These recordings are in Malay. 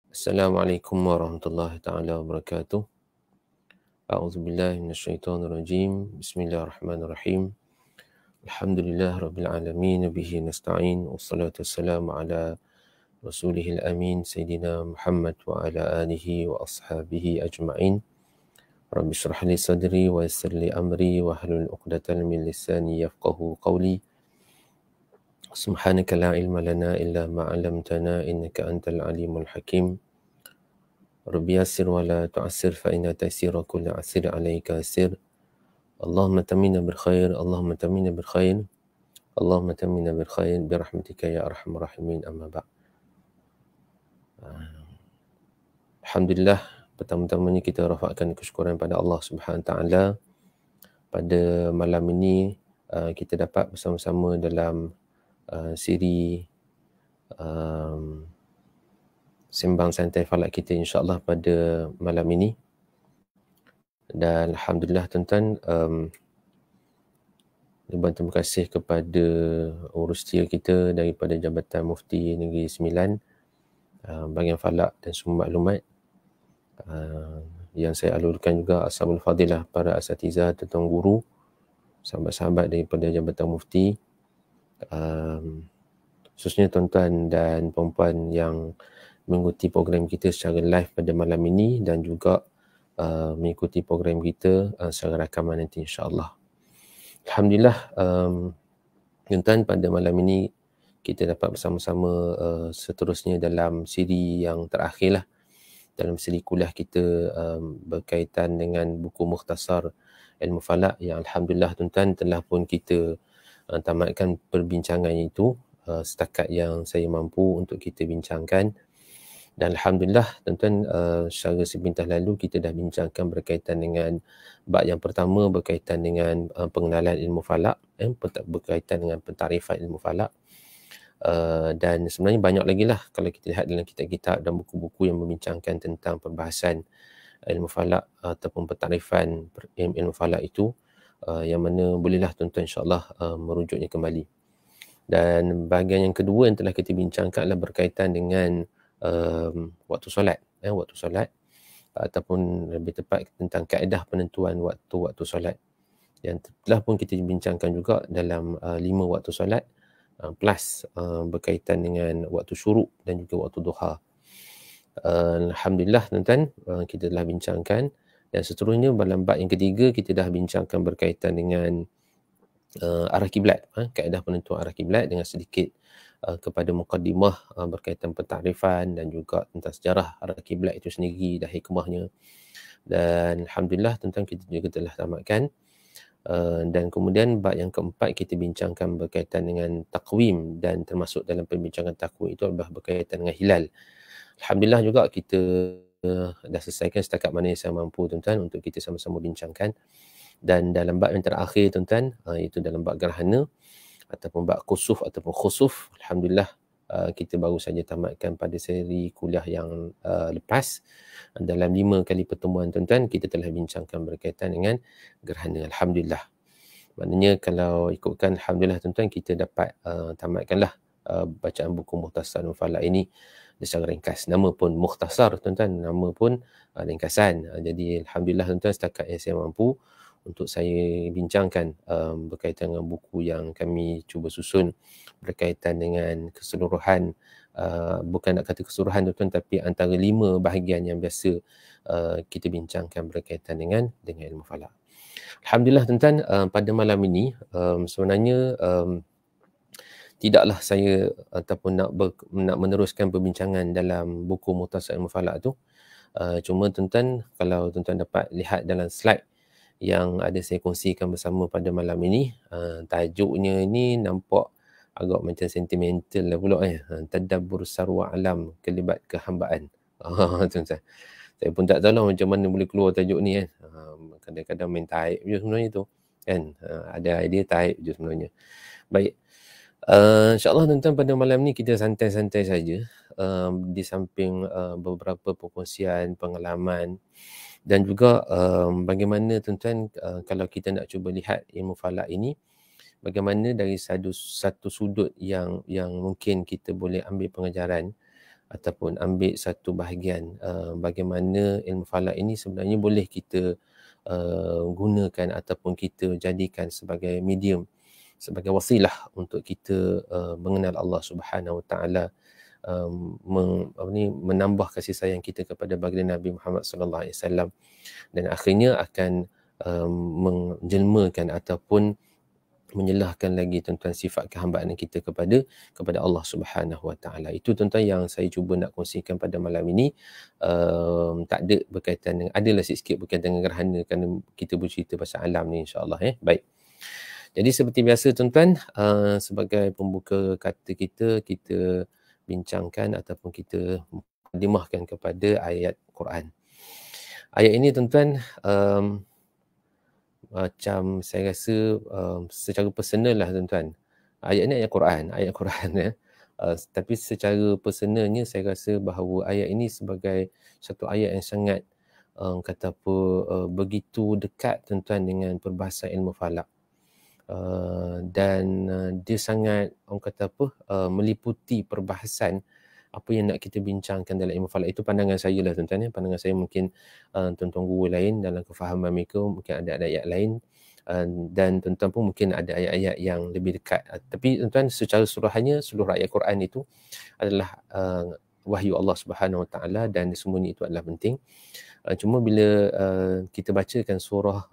Assalamualaikum warahmatullahi taala wabarakatuh. A'udzubillahi minasyaitonirrajim. Bismillahirrahmanirrahim. Alhamdulillah rabbil alamin bihi nasta'in wassalatu wassalamu ala rasulihil amin sayyidina Muhammad wa ala alihi wa ashabihi ajma'in. Rabbi shrah li sadri wa yassir li amri wa hlul 'uqdatam min lisani yafqahu qawli. Subhanaka la ilma lana illa ma 'allamtana innaka antal alimul hakim. Rabbi yassir wa la tu'assir fa inna taysira kulli 'asir 'alaika yasir. Allahumma tammina bil khair, Allahumma tammina bil khair, Allahumma tammina bil khair bi rahmatika ya arhamar rahimin, amma ba'd. Alhamdulillah, pertama-tamanya kita rafakkan kesyukuran pada Allah Subhanahu taala. Pada malam ini kita dapat bersama-sama dalam siri sembang santai falak kita insya-Allah pada malam ini. Dan alhamdulillah tuan-tuan, terima kasih kepada urus setia kita daripada Jabatan Mufti Negeri Sembilan, bahagian falak dan semua maklumat. Yang saya alurkan juga ashabul fadilah, para asatiza, tuan guru, sahabat-sahabat daripada Jabatan Mufti, khususnya tuan-tuan dan puan-puan yang mengikuti program kita secara live pada malam ini dan juga mengikuti program kita secara rakaman nanti insya-Allah. Alhamdulillah, tuan-tuan, pada malam ini kita dapat bersama-sama seterusnya dalam siri yang terakhir lah, dalam siri kuliah kita berkaitan dengan buku Mukhtasar Ilmu Falak yang alhamdulillah tuan-tuan telah pun kita tamatkan perbincangan itu setakat yang saya mampu untuk kita bincangkan. Dan alhamdulillah tuan-tuan, secara sepintas lalu kita dah bincangkan berkaitan dengan bab yang pertama berkaitan dengan pengenalan ilmu falak, berkaitan dengan pentarifan ilmu falak. Dan sebenarnya banyak lagi lah kalau kita lihat dalam kitab-kitab dan buku-buku yang membincangkan tentang pembahasan ilmu falak ataupun pentarifan ilmu falak itu, yang mana bolehlah tuan-tuan insya-Allah merujuknya kembali. Dan bahagian yang kedua yang telah kita bincangkan adalah berkaitan dengan waktu solat, waktu solat ataupun lebih tepat tentang kaedah penentuan waktu solat yang telah pun kita bincangkan juga dalam 5 waktu solat plus berkaitan dengan waktu syuruk dan juga waktu duha. Alhamdulillah tuan-tuan, kita telah bincangkan, dan seterusnya dalam bab yang ketiga kita dah bincangkan berkaitan dengan arah kiblat, kaedah penentuan arah kiblat dengan sedikit kepada mukaddimah berkaitan pentarifan dan juga tentang sejarah arah kiblat itu sendiri dan hikmahnya. Dan alhamdulillah tuan-tuan, kita juga telah tamatkan. Dan kemudian bab yang keempat kita bincangkan berkaitan dengan takwim, dan termasuk dalam perbincangan takwim itu adalah berkaitan dengan hilal. Alhamdulillah juga kita dah selesaikan setakat mana yang saya mampu tuan-tuan untuk kita sama-sama bincangkan. Dan dalam bab yang terakhir tuan-tuan, iaitu dalam bab gerhana ataupun bab kusuf ataupun khusuf, alhamdulillah kita baru saja tamatkan pada seri kuliah yang lepas. Dalam 5 kali pertemuan tuan-tuan, kita telah bincangkan berkaitan dengan gerhana, alhamdulillah. Maknanya kalau ikutkan, alhamdulillah tuan-tuan, kita dapat tamatkanlah bacaan buku Mukhtasar Ilmu Falak ini secara ringkas. Nama pun Mukhtasar tuan-tuan, nama pun ringkasan. Jadi alhamdulillah tuan-tuan, setakat yang saya mampu untuk saya bincangkan berkaitan dengan buku yang kami cuba susun berkaitan dengan keseluruhan, bukan nak kata keseluruhan tuan-tuan, tapi antara 5 bahagian yang biasa kita bincangkan berkaitan dengan ilmu falak. Alhamdulillah tuan-tuan, pada malam ini sebenarnya tidaklah saya ataupun nak meneruskan perbincangan dalam buku Mukhtasar Ilmu Falak tu. Cuma tuan-tuan, kalau tuan-tuan dapat lihat dalam slide yang ada saya kongsikan bersama pada malam ini, tajuknya ini nampak agak macam sentimental lah pula Tadabbur Sarwa Alam, Kelibat Kehambaan. Tuan-tuan, saya pun tak tahu lah macam mana boleh keluar tajuk ni kan. Kadang-kadang main taib je sebenarnya tu kan. Ada idea taib je sebenarnya. Baik, insyaAllah tuan-tuan, pada malam ni kita santai-santai saja, di samping beberapa perkongsian pengalaman dan juga bagaimana tuan-tuan, kalau kita nak cuba lihat ilmu falak ini, bagaimana dari satu sudut yang mungkin kita boleh ambil pengajaran ataupun ambil satu bahagian bagaimana ilmu falak ini sebenarnya boleh kita gunakan ataupun kita jadikan sebagai medium, sebagai wasilah untuk kita mengenal Allah Subhanahu Wa Taala, menambah kasih sayang kita kepada baginda Nabi Muhammad sallallahu alaihi wasallam, dan akhirnya akan menjelmakan ataupun menyelahkan lagi tuan-tuan sifat kehambaan kita kepada Allah Subhanahu Wa Taala. Itu tuan-tuan yang saya cuba nak kongsikan pada malam ini. Tak ada berkaitan dengan, adalah sikit berkaitan dengan gerhana kerana kita bercerita pasal alam ni, insya-Allah. Baik. Jadi seperti biasa tuan-tuan, sebagai pembuka kata kita bincangkan ataupun kita mukadimahkan kepada ayat Quran. Ayat ini tuan-tuan, macam saya rasa secara personal lah tuan-tuan. Ayat ni ayat Quran ya. Tapi secara personalnya saya rasa bahawa ayat ini sebagai satu ayat yang sangat begitu dekat tuan-tuan dengan perbahasan ilmu falak. Dan dia sangat meliputi perbahasan apa yang nak kita bincangkan dalam ilmu falak. Itu pandangan saya lah tuan-tuan ya. Pandangan saya mungkin tuan-tuan guru lain dalam kefahaman mereka mungkin ada ayat lain, dan tuan-tuan pun mungkin ada ayat-ayat yang lebih dekat. Tapi tuan-tuan secara suruhannya seluruh ayat Quran itu adalah wahyu Allah Subhanahu Wa Taala dan semuanya itu adalah penting. Cuma bila kita bacakan surah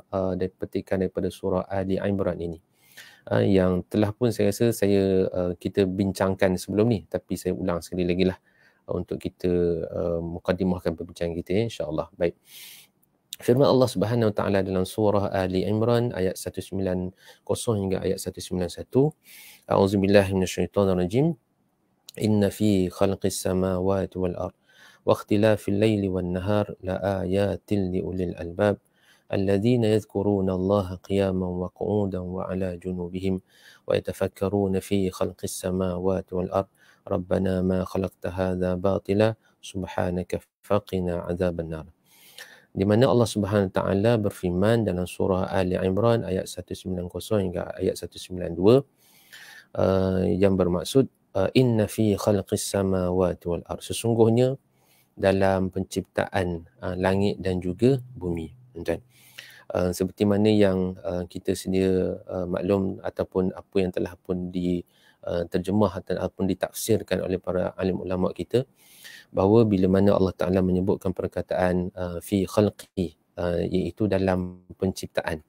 petikan daripada surah Ali Imran ini, yang telah pun saya rasa kita bincangkan sebelum ni, tapi saya ulang sekali lagi lah untuk kita mukadimahkan perbincangan kita insya-Allah. Baik. Firman Allah Subhanahu Wa Taala dalam surah Ali Imran ayat 190 hingga ayat 191. A'udzubillahi minasyaitonirrajim. Inna fi khalqis samawati wal ard wa ikhtilafil laili wan nahar la ayatin liulil albab الذين يذكرون الله قياما وقعودا وعلى جنوبهم ويتفكرون في خلق السماوات والأرض ربنا ما خلقت هذا باطلا سبحانك فقنا عذاب النار. Di mana Allah Subhanahu Taala berfirman dalam surah Ali Imran ayat 190 hingga ayat 192 yang bermaksud inna fi khalqis samawati wal ard, sesungguhnya dalam penciptaan langit dan juga bumi. Tuan-tuan, seperti mana yang kita sedia maklum ataupun apa yang telah pun diterjemah ataupun ditafsirkan oleh para alim ulama kita, bahawa bila mana Allah Ta'ala menyebutkan perkataan fi khalqi, iaitu dalam penciptaan.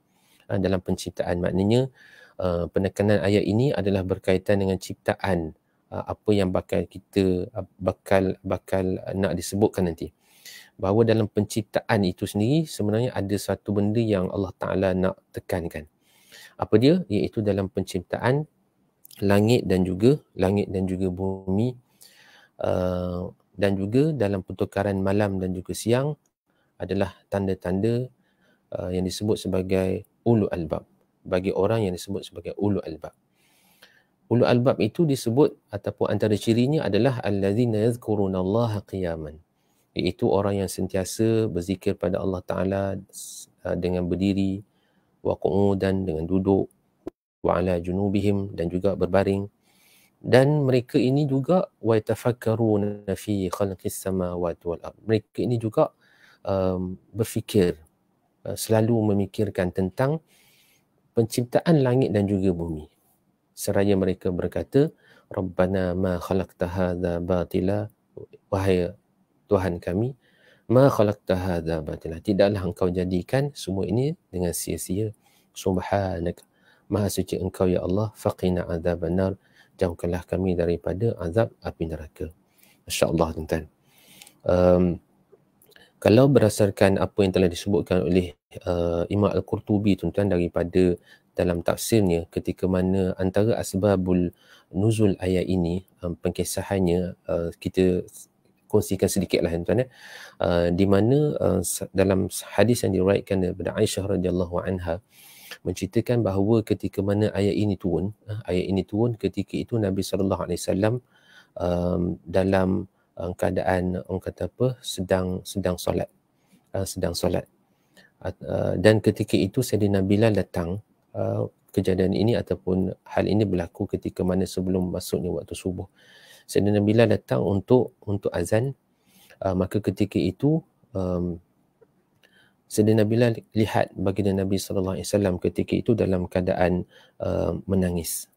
Dalam penciptaan maknanya penekanan ayat ini adalah berkaitan dengan ciptaan, apa yang bakal nak disebutkan nanti. Bahawa dalam penciptaan itu sendiri sebenarnya ada satu benda yang Allah Ta'ala nak tekankan. Apa dia? Iaitu dalam penciptaan langit dan juga bumi, dan juga dalam pertukaran malam dan juga siang adalah tanda-tanda yang disebut sebagai ulul albab. Bagi orang yang disebut sebagai ulul albab. Ulul albab itu disebut ataupun antara cirinya adalah allazina yadhkurunallaha qiyaman, iaitu orang yang sentiasa berzikir pada Allah Ta'ala dengan berdiri, wa qu'udan dengan duduk, wa ala junubihim dan juga berbaring, dan mereka ini juga wa yatafakkaruna fi khalqis samawati wal ard, mereka ini juga berfikir, selalu memikirkan tentang penciptaan langit dan juga bumi, seraya mereka berkata Rabbana ma khalaqta hadza batila, wahai Tuhan kami, ma khalaqta hadza batila, tidaklah engkau jadikan semua ini dengan sia-sia, subhanaka, maha suci engkau ya Allah, faqina adzabannar, jauhkanlah kami daripada azab api neraka. Masya-Allah tuan-tuan. Kalau berdasarkan apa yang telah disebutkan oleh Imam Al-Qurtubi tuan-tuan daripada dalam tafsirnya, ketika mana antara asbabul nuzul ayat ini, pengkisahannya kita kongsikan sedikit lah tuan-tuan, di mana dalam hadis yang diriwayatkan daripada Aisyah radhiyallahu anha menceritakan bahawa ketika mana ayat ini turun ketika itu Nabi sallallahu alaihi wasallam dalam keadaan sedang solat, dan ketika itu Sayyidina Bilal datang. Kejadian ini ataupun hal ini berlaku ketika mana sebelum masuknya waktu subuh. Sayyidina Bilal datang untuk azan. Maka ketika itu Sayyidina Bilal lihat baginda Nabi SAW ketika itu dalam keadaan menangis.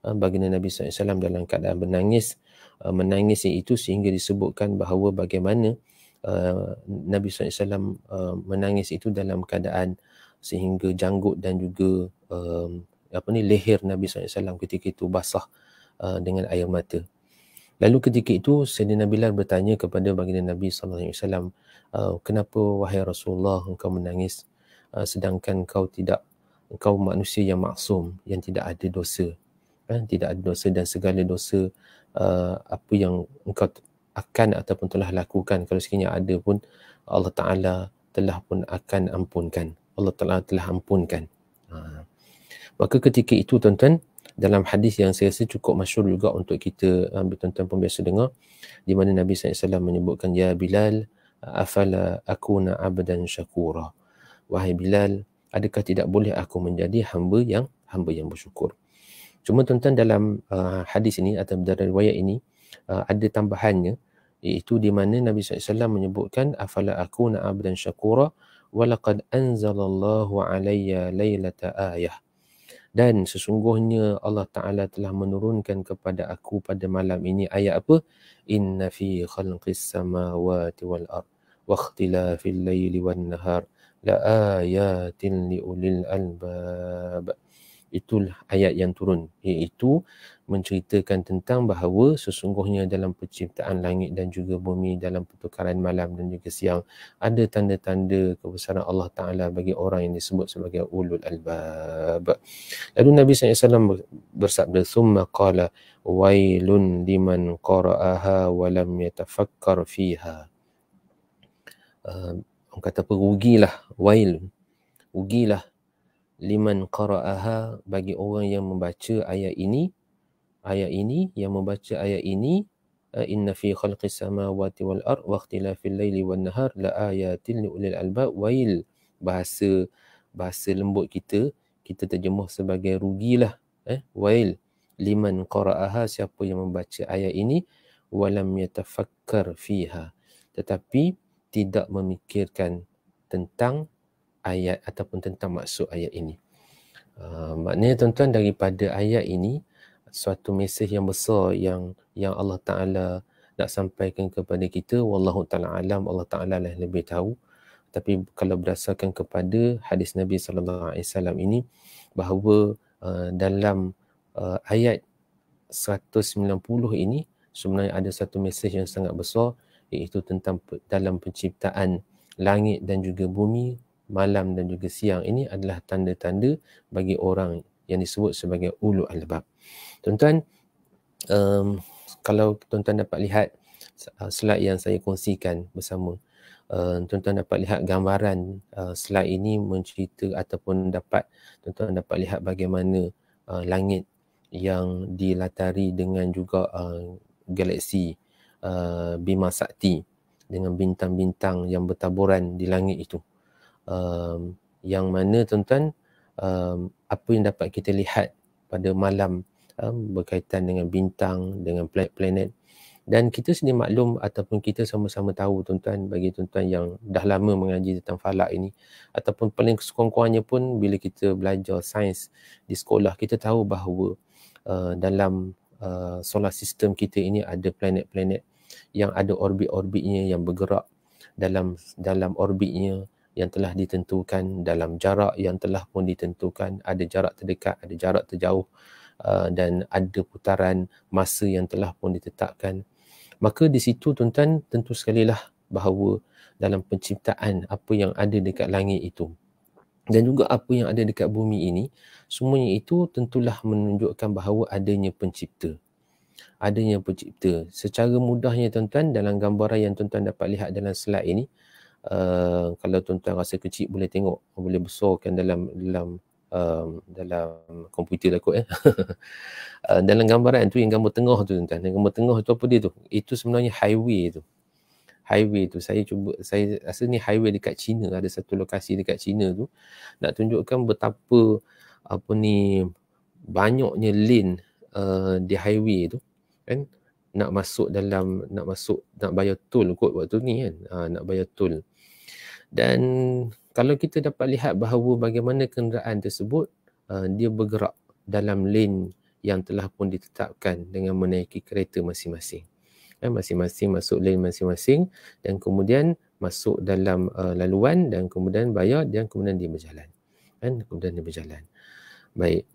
Baginda Nabi SAW dalam keadaan menangis. Menangis itu sehingga disebutkan bahawa bagaimana Nabi SAW menangis itu dalam keadaan sehingga janggut dan juga leher Nabi SAW ketika itu basah dengan air mata. Lalu ketika itu Sayyidina Bilal bertanya kepada baginda Nabi SAW, kenapa wahai Rasulullah engkau menangis sedangkan engkau manusia yang maksum, yang tidak ada dosa, tidak ada dosa, dan segala dosa apa yang engkau akan ataupun telah lakukan, kalau sekiranya ada pun, Allah Ta'ala telah pun akan ampunkan. Allah Ta'ala telah ampunkan. Maka ketika itu tuan-tuan, dalam hadis yang saya rasa cukup masyhur juga untuk kita tuan-tuan pun biasa dengar, di mana Nabi SAW menyebutkan, ya Bilal, afala akuna abdan syakura. Wahai Bilal, adakah tidak boleh aku menjadi hamba yang bersyukur. Cuma tuan-tuan dalam hadis ini atau dalam riwayat ini ada tambahannya, iaitu di mana Nabi SAW menyebutkan afala akuna abdan syakura walaqad anzalallahu alayya laylata ayah. Dan sesungguhnya Allah Ta'ala telah menurunkan kepada aku pada malam ini ayat apa? Inna fi khalqis samawati wal ard wa ikhtilafil layli wan nahar la ayatin li ulil albab. Itulah ayat yang turun, iaitu menceritakan tentang bahawa sesungguhnya dalam penciptaan langit dan juga bumi, dalam pertukaran malam dan juga siang, ada tanda-tanda kebesaran Allah Ta'ala bagi orang yang disebut sebagai ulul albab. Lalu Nabi SAW bersabda, summa qala wailun liman qara'aha wa lam yatafakkar fiha. Orang kata apa? Rugilah, rugilah liman qara'aha, bagi orang yang membaca ayat ini, yang membaca ayat ini, inna fi khalqis samawati wal ard wa ikhtilafil laili wan nahar la ayatin li ulil albab. Wail, bahasa lembut kita terjemah sebagai rugilah, wail liman qara'aha, siapa yang membaca ayat ini, walam yatafakkar fiha, tetapi tidak memikirkan tentang ayat ataupun tentang maksud ayat ini. Maknanya tuan-tuan, daripada ayat ini suatu mesej yang besar yang Allah Ta'ala nak sampaikan kepada kita. Wallahu ta'ala alam, Allah Ta'ala lah lebih tahu. Tapi kalau berdasarkan kepada hadis Nabi SAW ini, bahawa dalam ayat 190 ini sebenarnya ada satu mesej yang sangat besar, iaitu tentang dalam penciptaan langit dan juga bumi, malam dan juga siang, ini adalah tanda-tanda bagi orang yang disebut sebagai ulul albab. Tuan-tuan, kalau tuan-tuan dapat lihat slide yang saya kongsikan bersama, tuan-tuan dapat lihat gambaran slide ini mencerita ataupun tuan-tuan dapat lihat bagaimana langit yang dilatari dengan juga galaksi Bima Sakti, dengan bintang-bintang yang bertaburan di langit itu. Yang mana tuan-tuan, apa yang dapat kita lihat pada malam berkaitan dengan bintang, dengan planet-planet. Dan kita sendiri maklum ataupun kita sama-sama tahu tuan-tuan, bagi tuan-tuan yang dah lama mengaji tentang falak ini, ataupun paling sekurang-kurangnya pun bila kita belajar sains di sekolah, kita tahu bahawa dalam solar system kita ini ada planet-planet yang ada orbit-orbitnya yang bergerak dalam orbitnya yang telah ditentukan, dalam jarak yang telah pun ditentukan, ada jarak terdekat, ada jarak terjauh, dan ada putaran masa yang telah pun ditetapkan. Maka di situ tuan-tuan, tentu sekali lah bahawa dalam penciptaan apa yang ada dekat langit itu dan juga apa yang ada dekat bumi ini, semuanya itu tentulah menunjukkan bahawa adanya pencipta. Secara mudahnya tuan-tuan, dalam gambaran yang tuan-tuan dapat lihat dalam slide ini, kalau tuan-tuan rasa kecil boleh tengok, boleh besarkan dalam komputer lah kot. Dalam gambaran tu, yang gambar tengah tu tuan-tuan, yang gambar tengah tu apa dia tu? Itu sebenarnya highway tu. Saya rasa ni highway dekat China, ada satu lokasi dekat China tu, nak tunjukkan betapa banyaknya lane di highway tu kan. nak bayar tol kot waktu ni kan, nak bayar tol. Dan kalau kita dapat lihat bahawa bagaimana kenderaan tersebut dia bergerak dalam lane yang telah pun ditetapkan dengan menaiki kereta masing-masing. Masing-masing masuk lane masing-masing dan kemudian masuk dalam laluan dan kemudian bayar dan kemudian dia berjalan. Kemudian dia berjalan. Baik.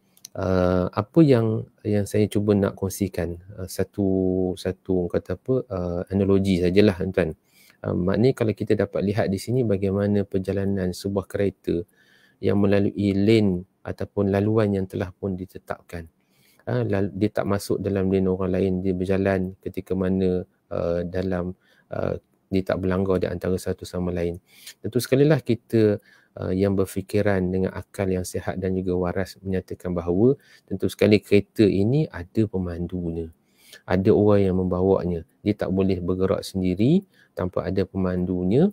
Apa yang saya cuba nak kongsikan, satu kata apa, analogi sajalah tuan. Maknanya kalau kita dapat lihat di sini bagaimana perjalanan sebuah kereta yang melalui lane ataupun laluan yang telah pun ditetapkan. Dia tak masuk dalam lane orang lain, dia berjalan ketika mana dia tak berlanggar di antara satu sama lain. Tentu sekalilah kita yang berfikiran dengan akal yang sihat dan juga waras menyatakan bahawa tentu sekali kereta ini ada pemandunya. Ada orang yang membawanya. Dia tak boleh bergerak sendiri tanpa ada pemandunya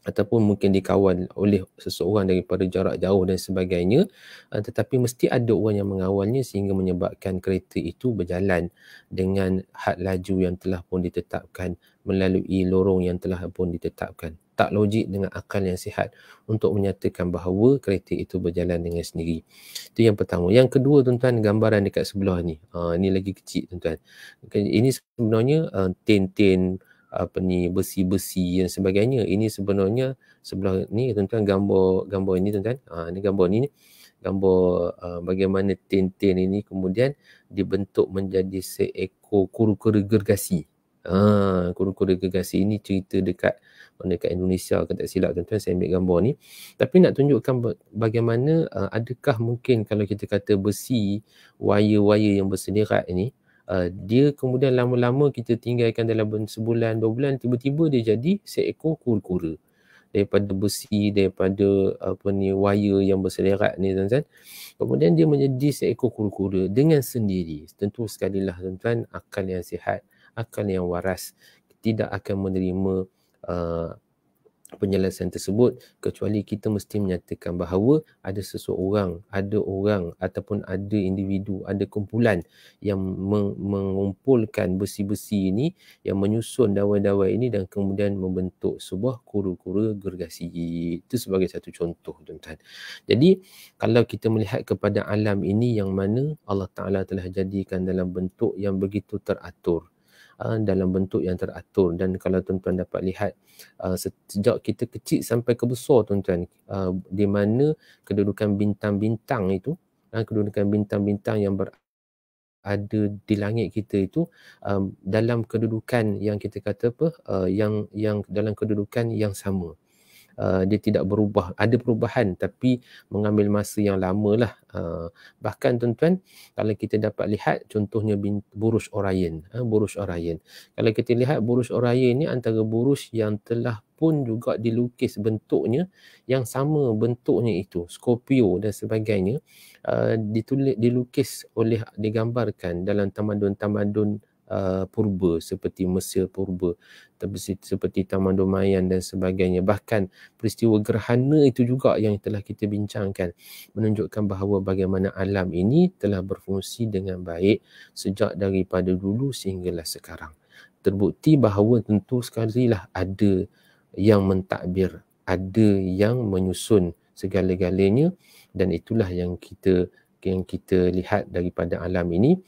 ataupun mungkin dikawal oleh seseorang daripada jarak jauh dan sebagainya, tetapi mesti ada orang yang mengawalnya sehingga menyebabkan kereta itu berjalan dengan had laju yang telah pun ditetapkan melalui lorong yang telah pun ditetapkan. Tak logik dengan akal yang sihat untuk menyatakan bahawa kereta itu berjalan dengan sendiri. Itu yang pertama. Yang kedua tuan-tuan, gambaran dekat sebelah ni. Ini lagi kecil tuan-tuan. Ini sebenarnya tin-tin besi-besi dan sebagainya. Ini sebenarnya sebelah ni tuan-tuan, gambar ini tuan-tuan. Ini gambar ni. Gambar bagaimana tin-tin ini kemudian dibentuk menjadi seekor kura-kura gergasi. Kura-kura gergasi ini cerita dekat Indonesia, kalau tak silap tuan-tuan, saya ambil gambar ni. Tapi nak tunjukkan bagaimana adakah mungkin kalau kita kata besi, wire-wire yang berselerak ini, dia kemudian lama-lama kita tinggalkan dalam sebulan, 2 bulan, tiba-tiba dia jadi seekor kura-kura. Daripada besi, daripada wire yang berselerak ni tuan-tuan. Kemudian dia menjadi seekor kura-kura dengan sendiri. Tentu sekalilah tuan-tuan, akal yang sihat, akal yang waras tidak akan menerima penjelasan tersebut kecuali kita mesti menyatakan bahawa ada seseorang, ada orang ataupun ada individu, ada kumpulan yang mengumpulkan besi-besi ini, yang menyusun dawai-dawai ini dan kemudian membentuk sebuah kura-kura gergasi. Itu sebagai satu contoh tuan-tuan. Jadi kalau kita melihat kepada alam ini yang mana Allah Ta'ala telah jadikan dalam bentuk yang begitu teratur, dalam bentuk yang teratur, dan kalau tuan-tuan dapat lihat sejak kita kecil sampai ke besar tuan-tuan, di mana kedudukan bintang-bintang itu, kedudukan bintang-bintang yang berada di langit kita itu dalam kedudukan yang kita kata yang dalam kedudukan yang sama. Dia tidak berubah, ada perubahan tapi mengambil masa yang lama lah. Bahkan tuan-tuan, kalau kita dapat lihat contohnya Buruj Orion. Buruj Orion, kalau kita lihat Buruj Orion ni antara buruj yang telah pun juga dilukis bentuknya yang sama bentuknya itu, Scorpio dan sebagainya, dilukis digambarkan dalam tamadun-tamadun purba seperti Mesir purba, seperti Taman Domayan dan sebagainya. Bahkan peristiwa gerhana itu juga yang telah kita bincangkan, menunjukkan bahawa bagaimana alam ini telah berfungsi dengan baik sejak daripada dulu sehinggalah sekarang. Terbukti bahawa tentu sekali lah ada yang mentadbir, ada yang menyusun segala-galanya, dan itulah yang kita lihat daripada alam ini.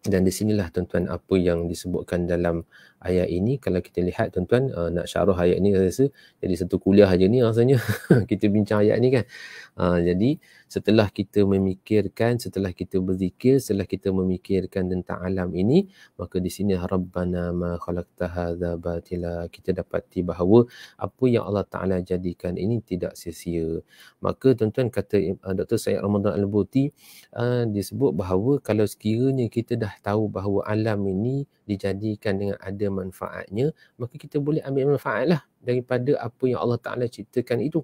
Dan di sinilah tuan-tuan apa yang disebutkan dalam ayat ini. Kalau kita lihat tuan-tuan, nak syarah ayat ni saya rasa jadi satu kuliah aja ni rasanya kita bincang ayat ni kan. Jadi setelah kita memikirkan, setelah kita berzikir, setelah kita memikirkan tentang alam ini, maka di sini Rabbana ma khalaqta hadza batila, kita dapati bahawa apa yang Allah Ta'ala jadikan ini tidak sia-sia. Maka tuan-tuan, kata Dr. Syed Ramadan Al-Buti, disebut bahawa kalau sekiranya kita dah tahu bahawa alam ini dijadikan dengan ada manfaatnya, maka kita boleh ambil manfaatlah daripada apa yang Allah Ta'ala ciptakan itu.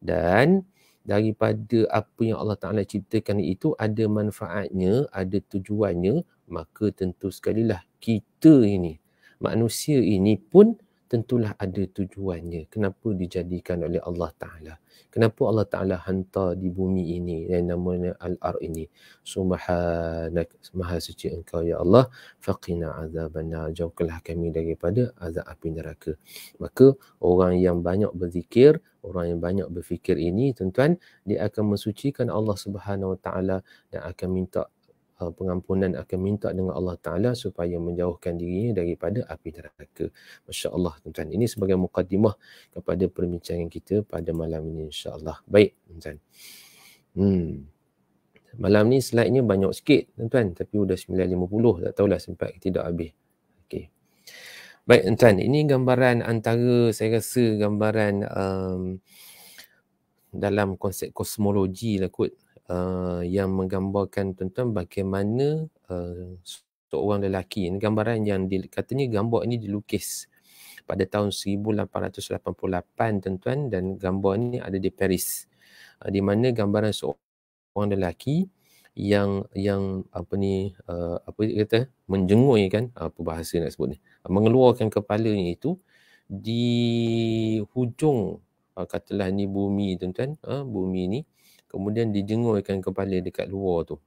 Dan daripada apa yang Allah Ta'ala ciptakan itu ada manfaatnya, ada tujuannya, maka tentu sekalilah kita ini, manusia ini pun tentulah ada tujuannya. Kenapa dijadikan oleh Allah Ta'ala? Kenapa Allah Ta'ala hantar di bumi ini yang namanya Al-Ar ini? Subhanak, maha suci engkau ya Allah, faqina azabannar, jauhkanlah kami daripada azab api neraka. Maka orang yang banyak berzikir, orang yang banyak berfikir ini, tuan-tuan, dia akan mensucikan Allah Subhanahu Wa Ta'ala dan akan minta pengampunan, akan minta dengan Allah Ta'ala supaya menjauhkan dirinya daripada api neraka. Masya Allah, tuan-tuan. Ini sebagai mukadimah kepada perbincangan kita pada malam ini, insya-Allah. Baik, tuan-tuan. Malam ni slide-nya banyak sikit, tuan-tuan. Tapi sudah 9.50. Tak tahulah sempat tidak habis. Okey. Baik, tuan-tuan. Ini gambaran antara, saya rasa gambaran dalam konsep kosmologi lah kot. Yang menggambarkan tuan-tuan bagaimana seorang lelaki, ini gambaran yang katanya gambar ini dilukis pada tahun 1888 tuan-tuan, dan gambar ini ada di Paris, di mana gambaran seorang lelaki yang apa dia kata, menjengui kan, apa bahasa nak sebut ni, mengeluarkan kepalanya itu di hujung katalah ni bumi tuan-tuan, bumi ni, kemudian dijengurkan kepala dekat luar tu.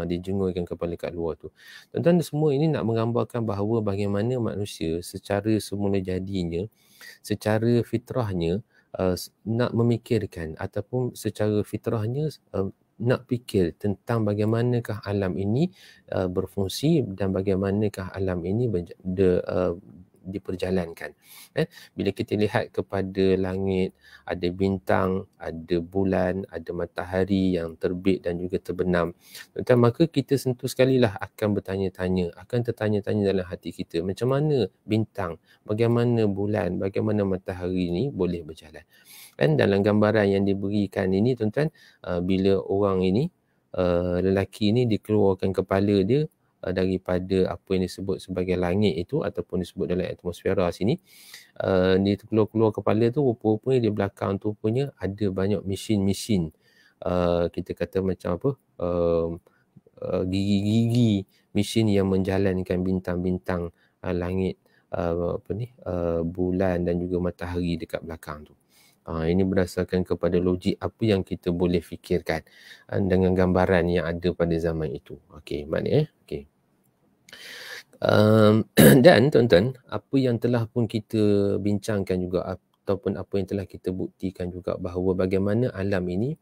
Dijengurkan kepala dekat luar tu. Tuan-tuan, semua ini nak menggambarkan bahawa bagaimana manusia secara semula jadinya, secara fitrahnya nak memikirkan ataupun secara fitrahnya nak fikir tentang bagaimanakah alam ini berfungsi dan bagaimanakah alam ini diperjalankan. Bila kita lihat kepada langit, ada bintang, ada bulan, ada matahari yang terbit dan juga terbenam, maka kita sentuh sekali lah akan bertanya-tanya, akan tertanya-tanya dalam hati kita, macam mana bintang, bagaimana bulan, bagaimana matahari ini boleh berjalan. Kan dalam gambaran yang diberikan ini tuan-tuan, bila orang ini, lelaki ini dikeluarkan kepala dia daripada apa yang disebut sebagai langit itu ataupun disebut dalam atmosfera sini, dia keluar kepala tu, rupa-rupanya di belakang tu punya ada banyak mesin-mesin, kita kata macam apa, gigi-gigi mesin yang menjalankan bintang-bintang langit, bulan dan juga matahari dekat belakang tu. Ini berdasarkan kepada logik apa yang kita boleh fikirkan dengan gambaran yang ada pada zaman itu. Okey, maknanya okey. Dan tuan-tuan, apa yang telah pun kita bincangkan juga ataupun apa yang telah kita buktikan juga bahawa bagaimana alam ini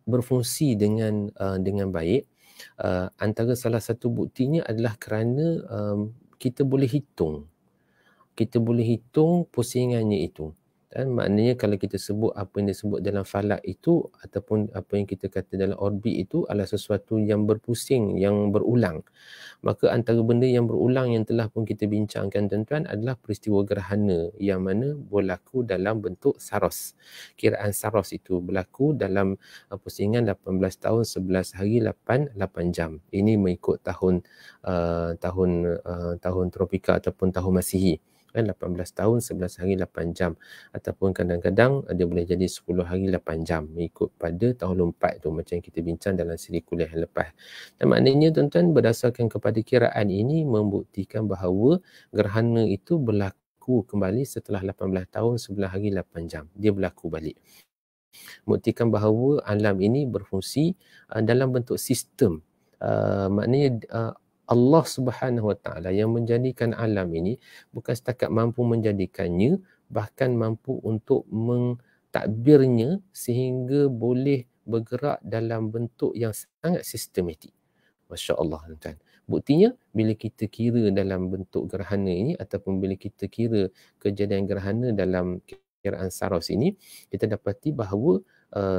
berfungsi dengan baik, antara salah satu buktinya adalah kerana kita boleh hitung pusingannya itu. Dan maknanya kalau kita sebut apa yang disebut dalam falak itu ataupun apa yang kita kata dalam orbit itu adalah sesuatu yang berpusing, yang berulang. Maka antara benda yang berulang yang telah pun kita bincangkan tuan-tuan adalah peristiwa gerhana yang mana berlaku dalam bentuk saros. Kiraan saros itu berlaku dalam pusingan 18 tahun 11 hari 8 jam. Ini mengikut tahun tropika ataupun tahun Masihi. 18 tahun 11 hari 8 jam ataupun kadang-kadang dia boleh jadi 10 hari 8 jam mengikut pada tahun lompat tu, macam kita bincang dalam siri kuliah yang lepas. Dan maknanya tuan-tuan, berdasarkan kepada kiraan ini membuktikan bahawa gerhana itu berlaku kembali setelah 18 tahun 11 hari 8 jam. Dia berlaku balik. Membuktikan bahawa alam ini berfungsi dalam bentuk sistem. Maknanya Allah Subhanahu Wa Ta'ala yang menjadikan alam ini bukan setakat mampu menjadikannya, bahkan mampu untuk mentadbirnya sehingga boleh bergerak dalam bentuk yang sangat sistematik. Masya Allah, tuan-tuan. Buktinya bila kita kira dalam bentuk gerhana ini ataupun bila kita kira kejadian gerhana dalam kiraan saros ini, kita dapati bahawa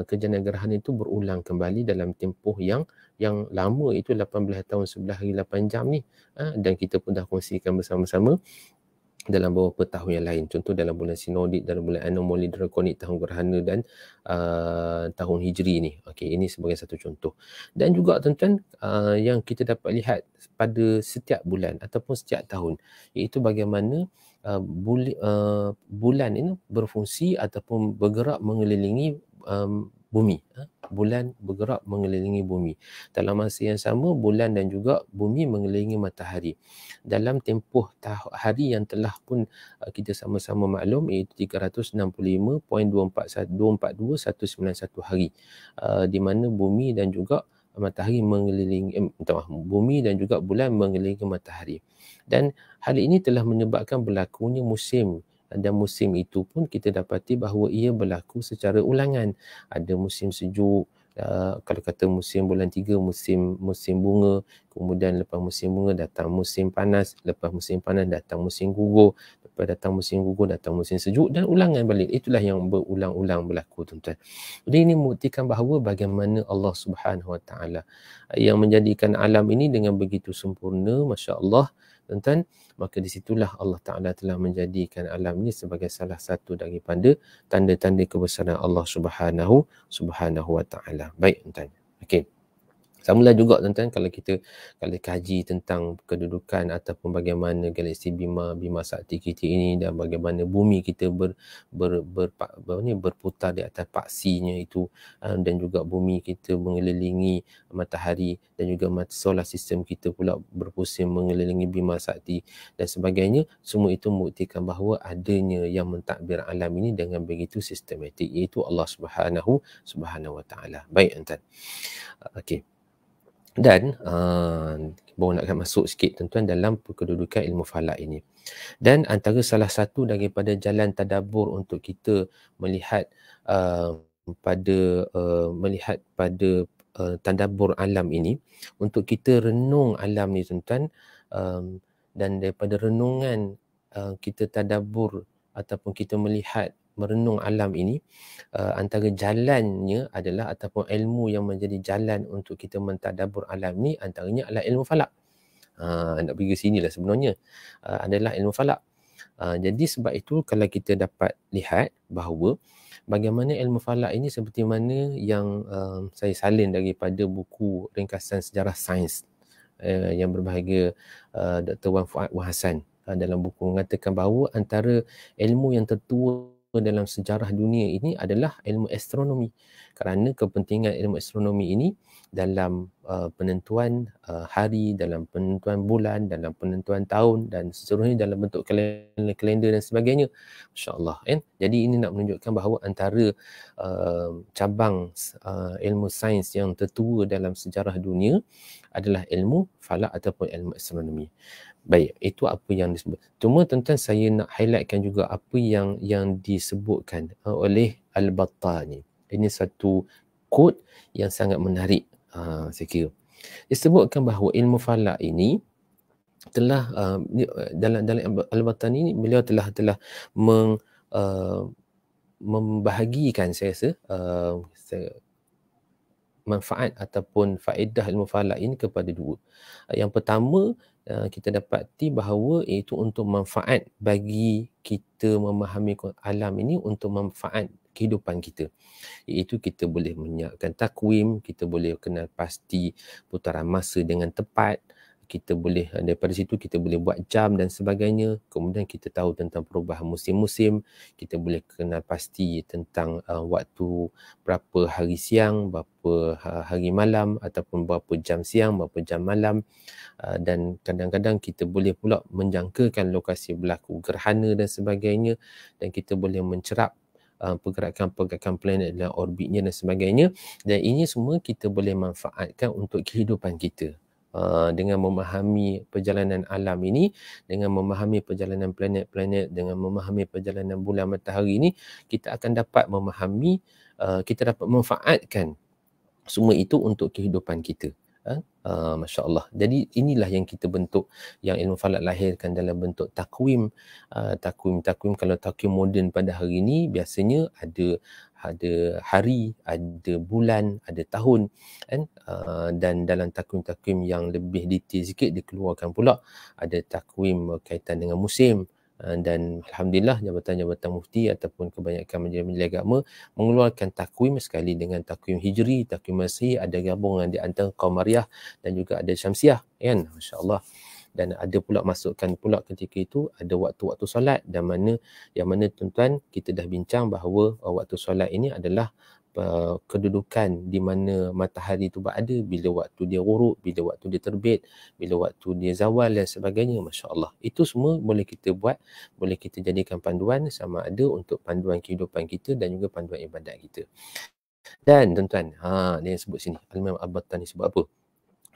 kejadian gerhana itu berulang kembali dalam tempoh yang lama, itu 18 tahun 11 hari 8 jam ni. Dan kita pun dah kongsikan bersama-sama dalam beberapa tahun yang lain. Contoh dalam bulan sinodik, dalam bulan anomali drakonik, tahun gerhana dan tahun hijri ni. Okey, ini sebagai satu contoh. Dan juga tuan-tuan, yang kita dapat lihat pada setiap bulan ataupun setiap tahun, iaitu bagaimana bulan ini berfungsi ataupun bergerak mengelilingi bumi. Bulan bergerak mengelilingi bumi. Dalam masa yang sama, bulan dan juga bumi mengelilingi matahari. Dalam tempoh hari yang telah pun kita sama-sama maklum, iaitu 365.242.191 hari, di mana bumi dan juga matahari mengelilingi bumi dan juga bulan mengelilingi matahari. Dan hal ini telah menyebabkan berlakunya musim, dan musim itu pun kita dapati bahawa ia berlaku secara ulangan. Ada musim sejuk, kalau kata musim bulan 3, musim bunga, kemudian lepas musim bunga datang musim panas, lepas musim panas datang musim gugur, lepas datang musim gugur datang musim sejuk, dan ulangan balik. Itulah yang berulang-ulang berlaku, tuan-tuan. Jadi ini membuktikan bahawa bagaimana Allah Subhanahu Wa Taala yang menjadikan alam ini dengan begitu sempurna, masya-Allah, tuan-tuan. Maka di situlah Allah Ta'ala telah menjadikan alam ini sebagai salah satu daripada tanda-tanda kebesaran Allah Subhanahu Wa Ta'ala. Baik, tuan-tuan. Okey. Samalah juga, tuan-tuan, kalau kaji tentang kedudukan ataupun bagaimana galaksi Bima Sakti kita ini, dan bagaimana bumi kita berputar di atas paksinya itu, dan juga bumi kita mengelilingi matahari, dan juga solar system kita pula berpusing mengelilingi Bima Sakti dan sebagainya. Semua itu membuktikan bahawa adanya yang mentadbir alam ini dengan begitu sistematik, iaitu Allah Subhanahu Wa Ta'ala. Baik, tuan-tuan. Okey. Dan baru nak masuk sikit, tuan-tuan, dalam kedudukan ilmu falak ini. Dan antara salah satu daripada jalan tadabbur untuk kita melihat pada tadabbur alam ini, untuk kita renung alam ni, tuan-tuan, dan daripada renungan kita tadabbur ataupun kita merenung alam ini, antara jalannya adalah, ataupun ilmu yang menjadi jalan untuk kita mentadabbur alam ni, antaranya adalah ilmu falak. Nak pergi sini lah sebenarnya, adalah ilmu falak. Jadi sebab itu kalau kita dapat lihat bahawa bagaimana ilmu falak ini, seperti mana yang saya salin daripada buku ringkasan sejarah sains yang berbahagia Dr. Wan Fuad Wan Hassan, dalam buku mengatakan bahawa antara ilmu yang tertua dalam sejarah dunia ini adalah ilmu astronomi, kerana kepentingan ilmu astronomi ini dalam penentuan hari, dalam penentuan bulan, dalam penentuan tahun, dan seterusnya dalam bentuk kalender dan sebagainya. Masya-Allah, kan? Jadi ini nak menunjukkan bahawa antara cabang ilmu sains yang tertua dalam sejarah dunia adalah ilmu falak ataupun ilmu astronomi. Baik, itu apa yang disebut. Cuma, tuan-tuan, saya nak highlightkan juga apa yang disebutkan oleh Al-Battani. Ini satu quote yang sangat menarik, saya kira. Disebutkan bahawa ilmu falak ini telah dalam Al-Battani ini, beliau telah membahagikan, saya rasa, manfaat ataupun faedah ilmu falak ini kepada dua. Yang pertama, kita dapati bahawa itu untuk manfaat bagi kita memahami alam ini, untuk manfaat kehidupan kita, iaitu kita boleh menyiapkan takwim, kita boleh kenal pasti putaran masa dengan tepat, kita boleh, daripada situ kita boleh buat jam dan sebagainya. Kemudian kita tahu tentang perubahan musim-musim, kita boleh kenal pasti tentang waktu, berapa hari siang, berapa hari malam, ataupun berapa jam siang, berapa jam malam, dan kadang-kadang kita boleh pula menjangkakan lokasi berlaku gerhana dan sebagainya, dan kita boleh mencerap pergerakan planet dan orbitnya dan sebagainya. Dan ini semua kita boleh manfaatkan untuk kehidupan kita. Dengan memahami perjalanan alam ini, dengan memahami perjalanan planet-planet, dengan memahami perjalanan bulan matahari ini, kita akan dapat memahami, kita dapat memanfaatkan semua itu untuk kehidupan kita. Masya Allah. Jadi inilah yang kita bentuk, yang ilmu falak lahirkan dalam bentuk takwim. Takwim, kalau takwim moden pada hari ini, biasanya ada hari, ada bulan, ada tahun, kan? Dan dalam takwim-takwim yang lebih detail sikit, dikeluarkan pula ada takwim berkaitan dengan musim. Dan Alhamdulillah, jabatan-jabatan mufti ataupun kebanyakan majlis agama mengeluarkan takwim sekali dengan takwim hijri, takwim masih, ada gabungan di antara qamariyah dan juga ada syamsiah, kan? Masya-Allah. Dan ada pula masukkan pula ketika itu ada waktu-waktu solat, dan yang mana tuan-tuan, kita dah bincang bahawa waktu solat ini adalah kedudukan di mana matahari itu berada, bila waktu dia ghurub, bila waktu dia terbit, bila waktu dia zawal dan sebagainya. Masya Allah, itu semua boleh kita buat, boleh kita jadikan panduan, sama ada untuk panduan kehidupan kita dan juga panduan ibadat kita. Dan tuan-tuan, dia sebut sini, Al-Imam Al-Battani sebut apa?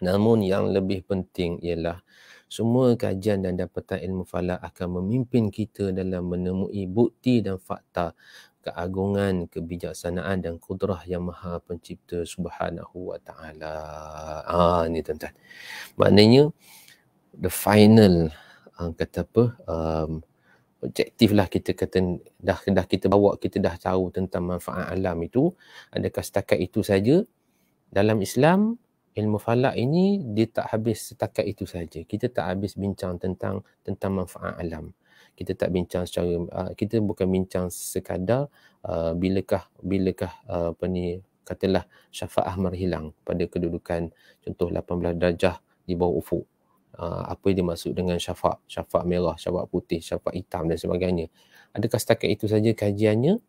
Namun yang lebih penting ialah semua kajian dan dapatan ilmu falak akan memimpin kita dalam menemui bukti dan fakta keagungan, kebijaksanaan dan kudrah yang Maha Pencipta Subhanahu wa Ta'ala. Ni tuan-tuan. Maknanya the final kata apa? Objektif lah, kita kata dah kita bawa, kita dah tahu tentang manfaat alam itu. Adakah setakat itu saja? Dalam Islam, ilmu falak ini dia tak habis setakat itu saja. Kita tak habis bincang tentang manfaat alam. Kita tak bincang secara kita bukan bincang sekadar bilakah katalah syafaah menghilang pada kedudukan contoh 18 darjah di bawah ufuk. Apa yang dimaksud dengan syafaq merah, syafaq putih, syafaq hitam dan sebagainya. Adakah setakat itu saja kajiannya?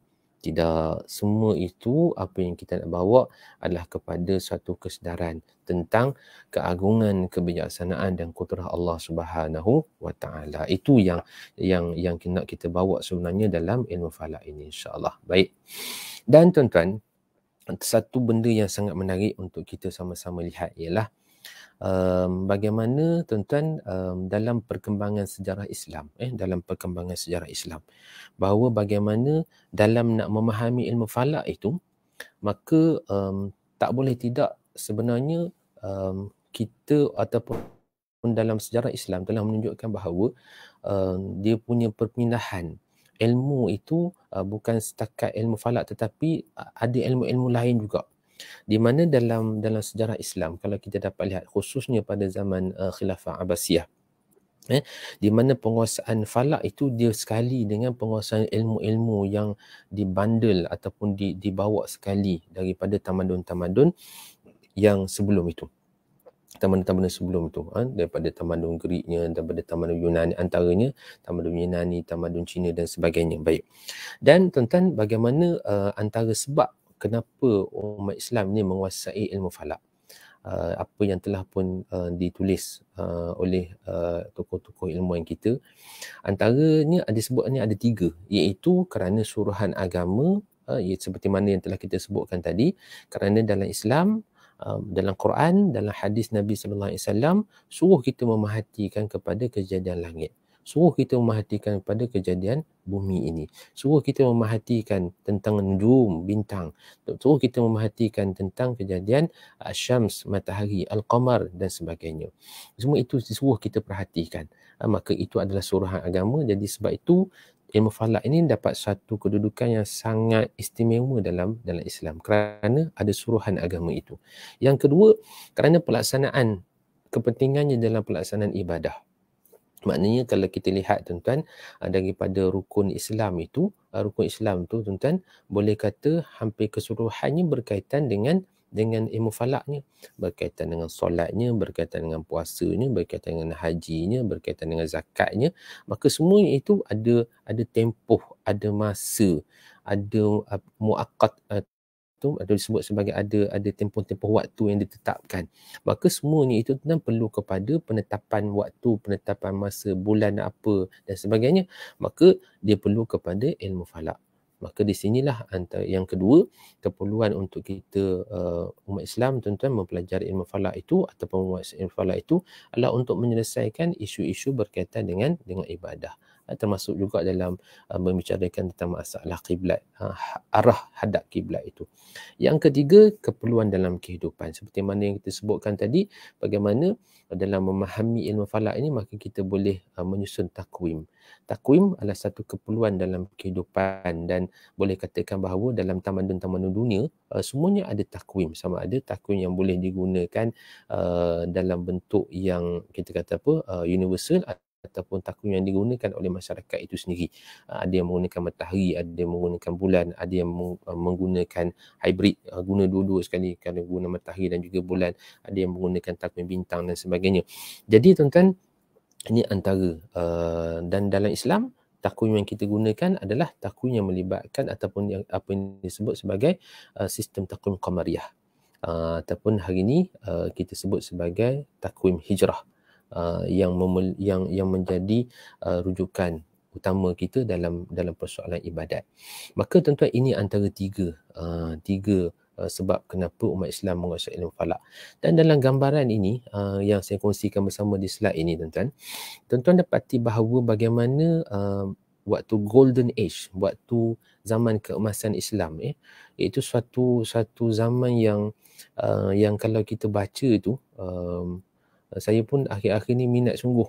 Tidak. Semua itu apa yang kita nak bawa adalah kepada suatu kesedaran tentang keagungan, kebijaksanaan dan kudrah Allah Subhanahu wa Ta'ala. Itu yang nak kita bawa sebenarnya dalam ilmu falak ini, insya-Allah. Baik. Dan tuan-tuan, satu benda yang sangat menarik untuk kita sama-sama lihat ialah bagaimana tuan-tuan dalam perkembangan sejarah Islam, bahawa bagaimana dalam nak memahami ilmu falak itu, maka tak boleh tidak sebenarnya kita ataupun dalam sejarah Islam telah menunjukkan bahawa dia punya perpindahan ilmu itu bukan setakat ilmu falak, tetapi ada ilmu-ilmu lain juga. Di mana dalam sejarah Islam, kalau kita dapat lihat khususnya pada zaman Khilafah Abbasiyah, di mana penguasaan falak itu dia sekali dengan penguasaan ilmu-ilmu yang dibandel ataupun dibawa sekali daripada tamadun-tamadun yang sebelum itu. Tamadun-tamadun sebelum itu, daripada tamadun Greeknya, daripada tamadun Yunani, antaranya tamadun Yunani, tamadun Cina dan sebagainya. Baik. Dan tuan-tuan, bagaimana antara sebab kenapa umat Islam ni menguasai ilmu falak, apa yang telah pun ditulis oleh tokoh-tokoh ilmuwan kita, antaranya disebutnya ada 3, iaitu kerana suruhan agama, seperti mana yang telah kita sebutkan tadi, kerana dalam Islam, dalam Quran, dalam hadis Nabi sallallahu alaihi wasallam suruh kita memerhatikan kepada kejadian langit, suruh kita memerhatikan kepada kejadian bumi ini, suruh kita memerhatikan tentang nujum, bintang, suruh kita memerhatikan tentang kejadian syams, matahari, al-qamar dan sebagainya. Semua itu disuruh kita perhatikan. Maka itu adalah suruhan agama. Jadi sebab itu ilmu falak ini dapat satu kedudukan yang sangat istimewa dalam Islam kerana ada suruhan agama itu. Yang kedua, kerana pelaksanaan, kepentingannya dalam pelaksanaan ibadah. Maknanya kalau kita lihat tuan-tuan, daripada rukun Islam itu tuan-tuan, boleh kata hampir keseluruhannya berkaitan dengan ilmu falaknya, berkaitan dengan solatnya, berkaitan dengan puasanya, berkaitan dengan hajinya, berkaitan dengan zakatnya. Maka semuanya itu ada tempoh, ada masa, ada muaqqat, itu ada disebut sebagai ada tempoh-tempoh waktu yang ditetapkan. Maka semuanya itu tentang perlu kepada penetapan waktu, penetapan masa, bulan apa dan sebagainya. Maka dia perlu kepada ilmu falak. Maka di sinilah antara yang kedua, keperluan untuk kita umat Islam tuan-tuan mempelajari ilmu falak itu ataupun menguasai ilmu falak itu adalah untuk menyelesaikan isu-isu berkaitan dengan ibadah. Termasuk juga dalam membicarakan tentang masalah kiblat, arah hadap kiblat itu. Yang ketiga, keperluan dalam kehidupan. Seperti mana yang kita sebutkan tadi, bagaimana dalam memahami ilmu falak ini maka kita boleh menyusun takwim. Takwim adalah satu keperluan dalam kehidupan dan boleh katakan bahawa dalam tamadun-tamadun dunia semuanya ada takwim. Sama ada takwim yang boleh digunakan dalam bentuk yang kita kata universal, ataupun takwim yang digunakan oleh masyarakat itu sendiri. Ada yang menggunakan matahari, ada yang menggunakan bulan, ada yang menggunakan hybrid, guna dua-dua sekali, kalau guna matahari dan juga bulan, ada yang menggunakan takwim bintang dan sebagainya. Jadi tuan-tuan, ini antara dan dalam Islam takwim yang kita gunakan adalah takwim yang melibatkan ataupun yang apa yang disebut sebagai sistem takwim qamariyah. Ataupun hari ini kita sebut sebagai takwim hijrah, yang menjadi rujukan utama kita dalam persoalan ibadat. Maka tuan-tuan, ini antara tiga sebab kenapa umat Islam menguasai ilmu falak. Dan dalam gambaran ini yang saya kongsikan bersama di slide ini, tuan-tuan dapati bahawa bagaimana waktu golden age, waktu zaman keemasan Islam, iaitu suatu zaman yang kalau kita baca tu, saya pun akhir-akhir ni minat sungguh,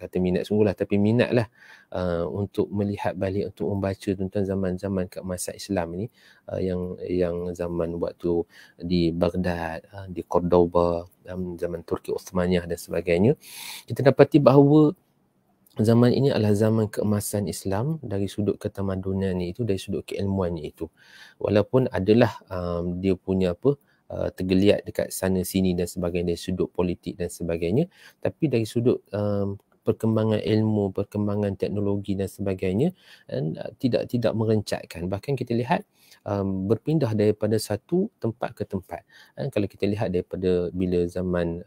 kata minat sungguh lah, tapi minat lah untuk melihat balik, untuk membaca tentang zaman-zaman keemasan Islam ni, yang zaman waktu di Baghdad, di Cordoba, zaman Turki Uthmaniyah dan sebagainya. Kita dapati bahawa zaman ini adalah zaman keemasan Islam dari sudut ketamadunan itu, dari sudut keilmuannya itu. Walaupun adalah dia punya tergeliat dekat sana sini dan sebagainya, dari sudut politik dan sebagainya, tapi dari sudut perkembangan ilmu, perkembangan teknologi dan sebagainya, tidak merencatkan. Bahkan kita lihat berpindah daripada satu tempat ke tempat. Kalau kita lihat daripada bila zaman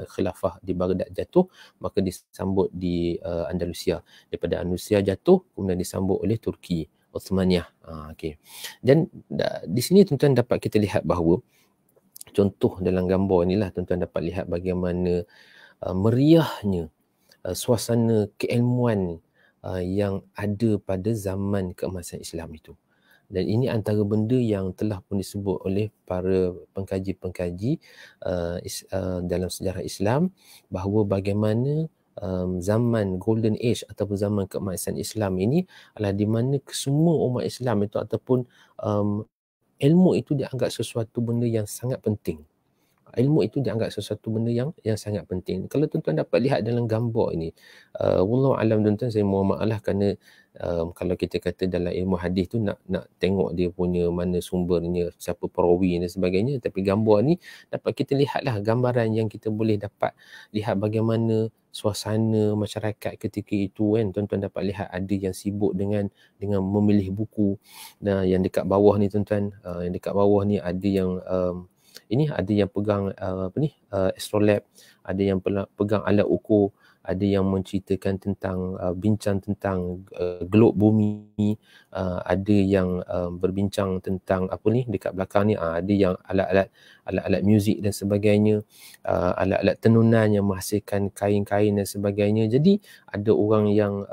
khilafah di Baghdad jatuh, maka disambut di Andalusia. Daripada Andalusia jatuh, kemudian disambut oleh Turki Uthmaniyah. Okay. Dan di sini tuan-tuan dapat kita lihat bahawa, contoh dalam gambar inilah tuan-tuan dapat lihat bagaimana meriahnya suasana keilmuan yang ada pada zaman keemasan Islam itu. Dan ini antara benda yang telah pun disebut oleh para pengkaji-pengkaji dalam sejarah Islam, bahawa bagaimana zaman golden age ataupun zaman keemasan Islam ini adalah di mana semua umat Islam itu ataupun ilmu itu dianggap sesuatu benda yang sangat penting. Ilmu itu dianggap sesuatu benda yang sangat penting. Kalau tuan-tuan dapat lihat dalam gambar ini, wallahu alam tuan-tuan, saya mohon maaf lah kerana kalau kita kata dalam ilmu hadis tu nak tengok dia punya mana sumbernya, siapa perawi dan sebagainya, tapi gambar ni dapat kita lihatlah gambaran yang kita boleh dapat lihat bagaimana suasana masyarakat ketika itu, kan. Tuan-tuan dapat lihat ada yang sibuk dengan memilih buku. Dan yang dekat bawah ni tuan-tuan, yang dekat bawah ni ada yang ada yang pegang astrolabe, ada yang pegang alat ukur, ada yang menceritakan tentang bincang tentang globe bumi, ada yang berbincang tentang dekat belakang ni ada yang alat-alat muzik dan sebagainya, alat-alat tenunan yang menghasilkan kain-kain dan sebagainya. Jadi ada orang yang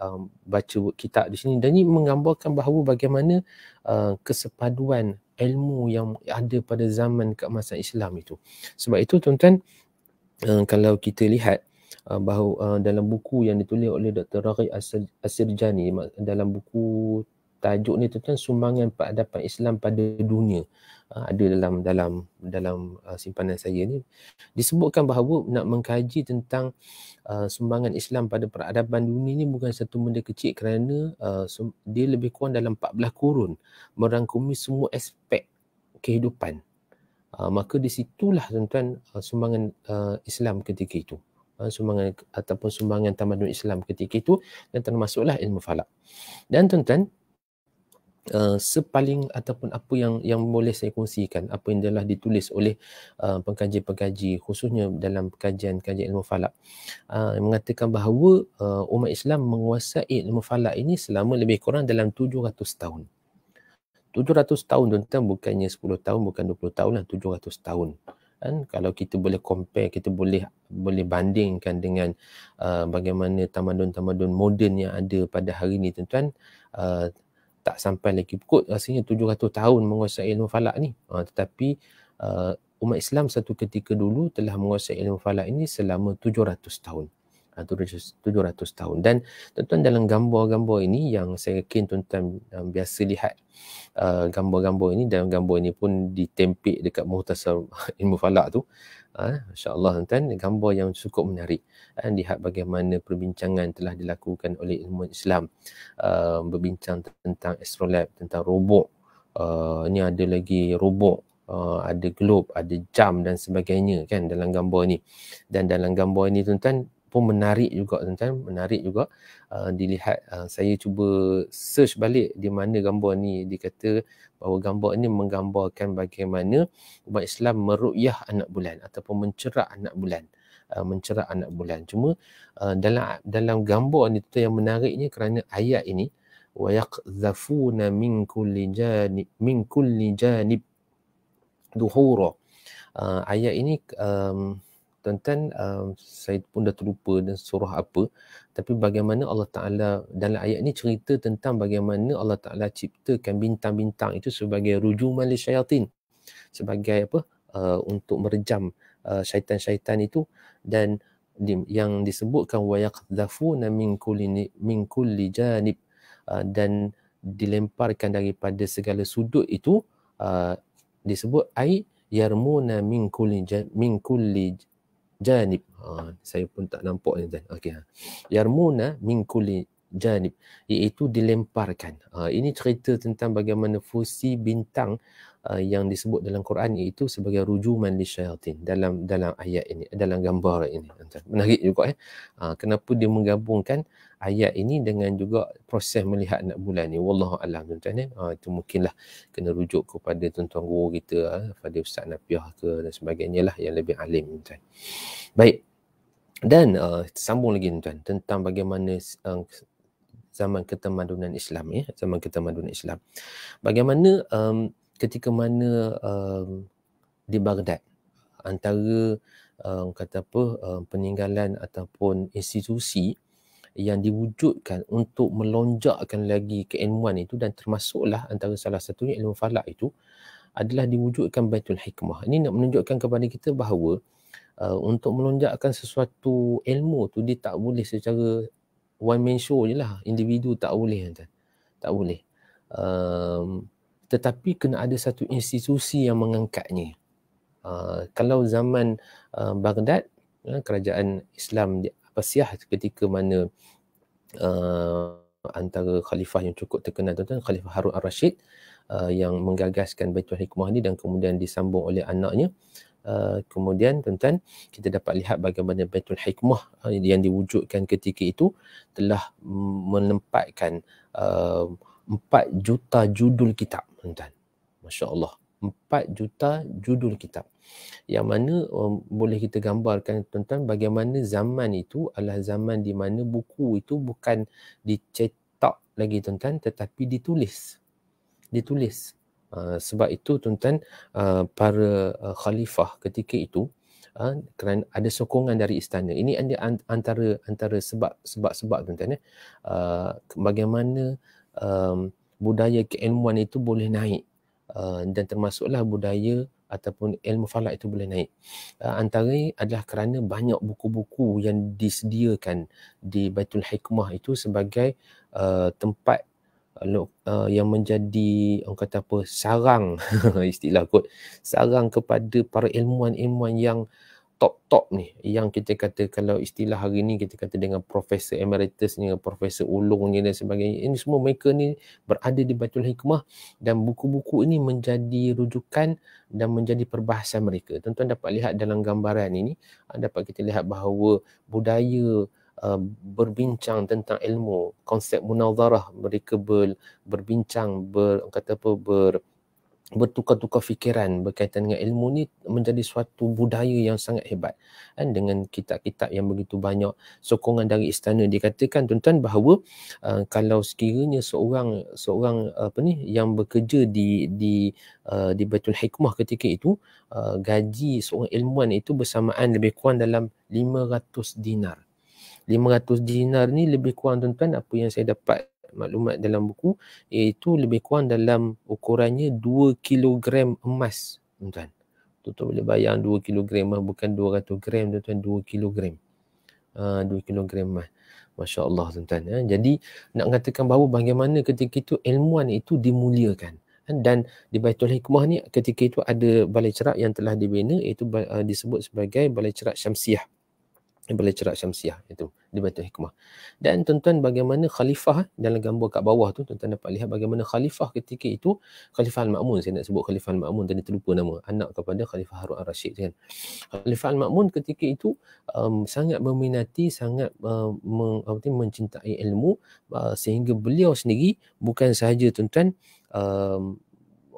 baca kitab di sini, dan ini menggambarkan bahawa bagaimana kesepaduan ilmu yang ada pada zaman keemasan Islam itu. Sebab itu tuan-tuan, kalau kita lihat bahawa dalam buku yang ditulis oleh Dr. Raghib As-Sirjani, dalam buku tajuk ni tuan-tuan, Sumbangan Peradaban Islam pada Dunia, ada dalam simpanan saya ni, disebutkan bahawa nak mengkaji tentang sumbangan Islam pada peradaban dunia ni bukan satu benda kecil, kerana dia lebih kurang dalam 14 kurun merangkumi semua aspek kehidupan. Maka di situlah tuan-tuan sumbangan Islam ketika itu, sumbangan ataupun sumbangan tamadun Islam ketika itu, dan termasuklah ilmu falak. Dan tuan-tuan, sepaling ataupun apa yang boleh saya kongsikan, apa yang telah ditulis oleh pengkaji-pengkaji khususnya dalam kajian-kajian ilmu falak, mengatakan bahawa umat Islam menguasai ilmu falak ini selama lebih kurang dalam 700 tahun. 700 tahun tuan-tuan, bukannya 10 tahun, bukan 20 tahun lah, 700 tahun. Kan, kalau kita boleh compare, kita boleh bandingkan dengan bagaimana tamadun-tamadun moden yang ada pada hari ini tuan-tuan, tak sampai lagi kot rasanya 700 tahun menguasai ilmu falak ni. Tetapi umat Islam satu ketika dulu telah menguasai ilmu falak ini selama 700 tahun. 700 tahun. Dan tuan-tuan, dalam gambar-gambar ini yang saya yakin tuan-tuan biasa lihat gambar-gambar ini, dan gambar ini pun ditempik dekat Muhtasar Ilmu Falak tu, insya-Allah tuan-tuan, gambar yang cukup menarik. Lihat bagaimana perbincangan telah dilakukan oleh ilmu Islam, berbincang tentang astrolabe, tentang robot, ni ada lagi robot, ada globe, ada jam dan sebagainya, kan, dalam gambar ni. Dan dalam gambar ni tuan-tuan, pun menarik juga tuan-tuan, menarik juga. Dilihat, saya cuba search balik di mana gambar ni, dikata bahawa gambar ni menggambarkan bagaimana umat Islam meru'yah anak bulan ataupun mencerak anak bulan. Mencerak anak bulan. Cuma dalam gambar ni tu yang menariknya kerana ayat ini wa yaqzafuna min kulli janib duhura. Ayat ini tuan-tuan, saya pun dah terlupa dan surah apa, tapi bagaimana Allah Ta'ala dalam ayat ni cerita tentang bagaimana Allah Ta'ala ciptakan bintang-bintang itu sebagai rujuman li syayatin, sebagai apa, untuk merejam syaitan-syaitan itu, dan yang disebutkan wa yaqdhafuna min kulli janib, dan dilemparkan daripada segala sudut itu, disebut ai yarmuna min kulli janib. Saya pun tak nampak ni tuan. Okey. Yarmuna min kulli janib, iaitu dilemparkan. Ini cerita tentang bagaimana fungsi bintang yang disebut dalam Quran iaitu sebagai rujuman li syayatin dalam ayat ini, dalam gambar ini. Menarik juga kenapa dia menggabungkan ayat ini dengan juga proses melihat anak bulan ni. Wallahu alam tuan-tuan. Itu mungkinlah kena rujuk kepada tuan-tuan guru kita, pada Ustaz Nafiah ke dan sebagainya lah yang lebih alim tuan. Baik. Dan sambung lagi tuan tentang bagaimana zaman ketamadunan Islam, zaman ketamadunan Islam. Bagaimana ketika mana di Baghdad antara kata apa, peninggalan ataupun institusi yang diwujudkan untuk melonjakkan lagi keilmuan itu, dan termasuklah antara salah satunya ilmu falak itu adalah diwujudkan Baitul Hikmah. Ini nak menunjukkan kepada kita bahawa untuk melonjakkan sesuatu ilmu tu dia tak boleh secara one man show je lah, individu tak boleh tuan. Tak boleh. Tetapi kena ada satu institusi yang mengangkatnya. Kalau zaman Baghdad, kerajaan Islam di Abbasiyah, ketika mana antara khalifah yang cukup terkenal tuan-tuan, Khalifah Harun Ar-Rashid, yang menggagaskan Baitul Hikmah ni dan kemudian disambung oleh anaknya. Kemudian tuan-tuan, kita dapat lihat bagaimana Baitul Hikmah yang diwujudkan ketika itu telah menempatkan 4 juta judul kitab tuan-tuan. Masya Allah, 4 juta judul kitab. Yang mana boleh kita gambarkan tuan-tuan bagaimana zaman itu adalah zaman di mana buku itu bukan dicetak lagi tuan-tuan, tetapi ditulis. Sebab itu tuan-tuan, para khalifah ketika itu, kerana ada sokongan dari istana. Ini antara sebab tuan-tuan, bagaimana budaya keilmuan itu boleh naik, dan termasuklah budaya ataupun ilmu falak itu boleh naik. Antara adalah kerana banyak buku-buku yang disediakan di Baitul Hikmah itu sebagai tempat yang menjadi, orang kata apa, sarang istilah kot, sarang kepada para ilmuwan-ilmuwan yang top ni, yang kita kata kalau istilah hari ni kita kata dengan Profesor Emeritusnya, Profesor Ulungnya dan sebagainya. Ini semua mereka ni berada di Baitul Hikmah, dan buku-buku ini menjadi rujukan dan menjadi perbahasan mereka. Tuan-tuan dapat lihat dalam gambaran ini, dapat kita lihat bahawa budaya berbincang tentang ilmu, konsep munazarah, mereka berbincang, bertukar-tukar fikiran berkaitan dengan ilmu ni menjadi suatu budaya yang sangat hebat. Dan dengan kitab-kitab yang begitu banyak, sokongan dari istana, dikatakan tuan-tuan bahawa kalau sekiranya seorang yang bekerja di Baitul Hikmah ketika itu, gaji seorang ilmuwan itu bersamaan lebih kurang dalam 500 dinar. 500 dinar ni lebih kurang tuan-tuan, apa yang saya dapat maklumat dalam buku, iaitu lebih kurang dalam ukurannya 2 kilogram emas tuan-tuan. Tuan-tuan boleh bayang 2 kilogram emas, bukan 200 gram tuan-tuan, 2 kilogram. 2 kilogram emas. Masya Allah tuan-tuan. Jadi nak mengatakan bahawa bagaimana ketika itu ilmuwan itu dimuliakan. Dan di Baitul Hikmah ni ketika itu ada balai cerak yang telah dibina, iaitu disebut sebagai balai cerak Syamsiah. Boleh cerak syamsiah itu di Baitul Hikmah. Dan tuan-tuan bagaimana khalifah dalam gambar kat bawah tu tuan-tuan dapat lihat bagaimana khalifah ketika itu, Khalifah Al-Ma'mun, saya nak sebut Khalifah Al-Ma'mun tadi terlupa nama, anak kepada Khalifah Harun Ar-Rasyid kan. Khalifah Al-Ma'mun ketika itu sangat meminati, sangat mencintai ilmu, sehingga beliau sendiri bukan sahaja tuan-tuan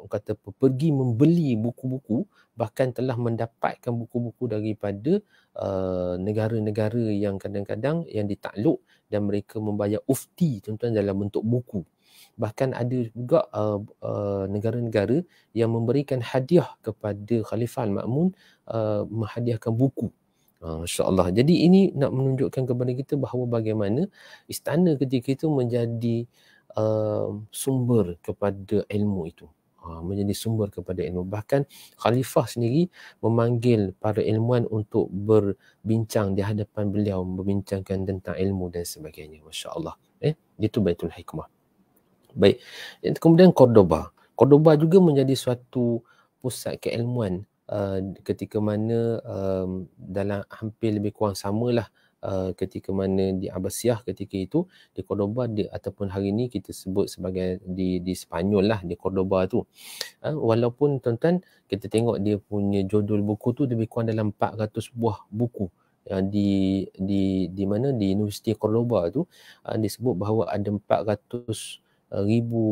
kata pergi membeli buku-buku, bahkan telah mendapatkan buku-buku daripada negara-negara yang kadang-kadang yang ditakluk dan mereka membayar ufti tuan-tuan dalam bentuk buku. Bahkan ada juga negara-negara yang memberikan hadiah kepada Khalifah Al-Ma'mun, menghadiahkan buku. Masya Allah. Jadi ini nak menunjukkan kepada kita bahawa bagaimana istana ketika itu menjadi sumber kepada ilmu itu. Menjadi sumber kepada ilmu. Bahkan Khalifah sendiri memanggil para ilmuwan untuk berbincang di hadapan beliau, membincangkan tentang ilmu dan sebagainya. Masya Allah. Itu Baitul Hikmah. Baik. Kemudian Cordoba. Cordoba juga menjadi suatu pusat keilmuan ketika mana dalam hampir lebih kurang samalah ketika mana di Abbasiyah ketika itu, di Cordoba ataupun hari ini kita sebut sebagai di Sepanyol lah, di Cordoba tu. Walaupun tuan-tuan kita tengok dia punya judul buku tu lebih kurang dalam 400 buah buku di mana di Universiti Cordoba tu disebut bahawa ada 400,000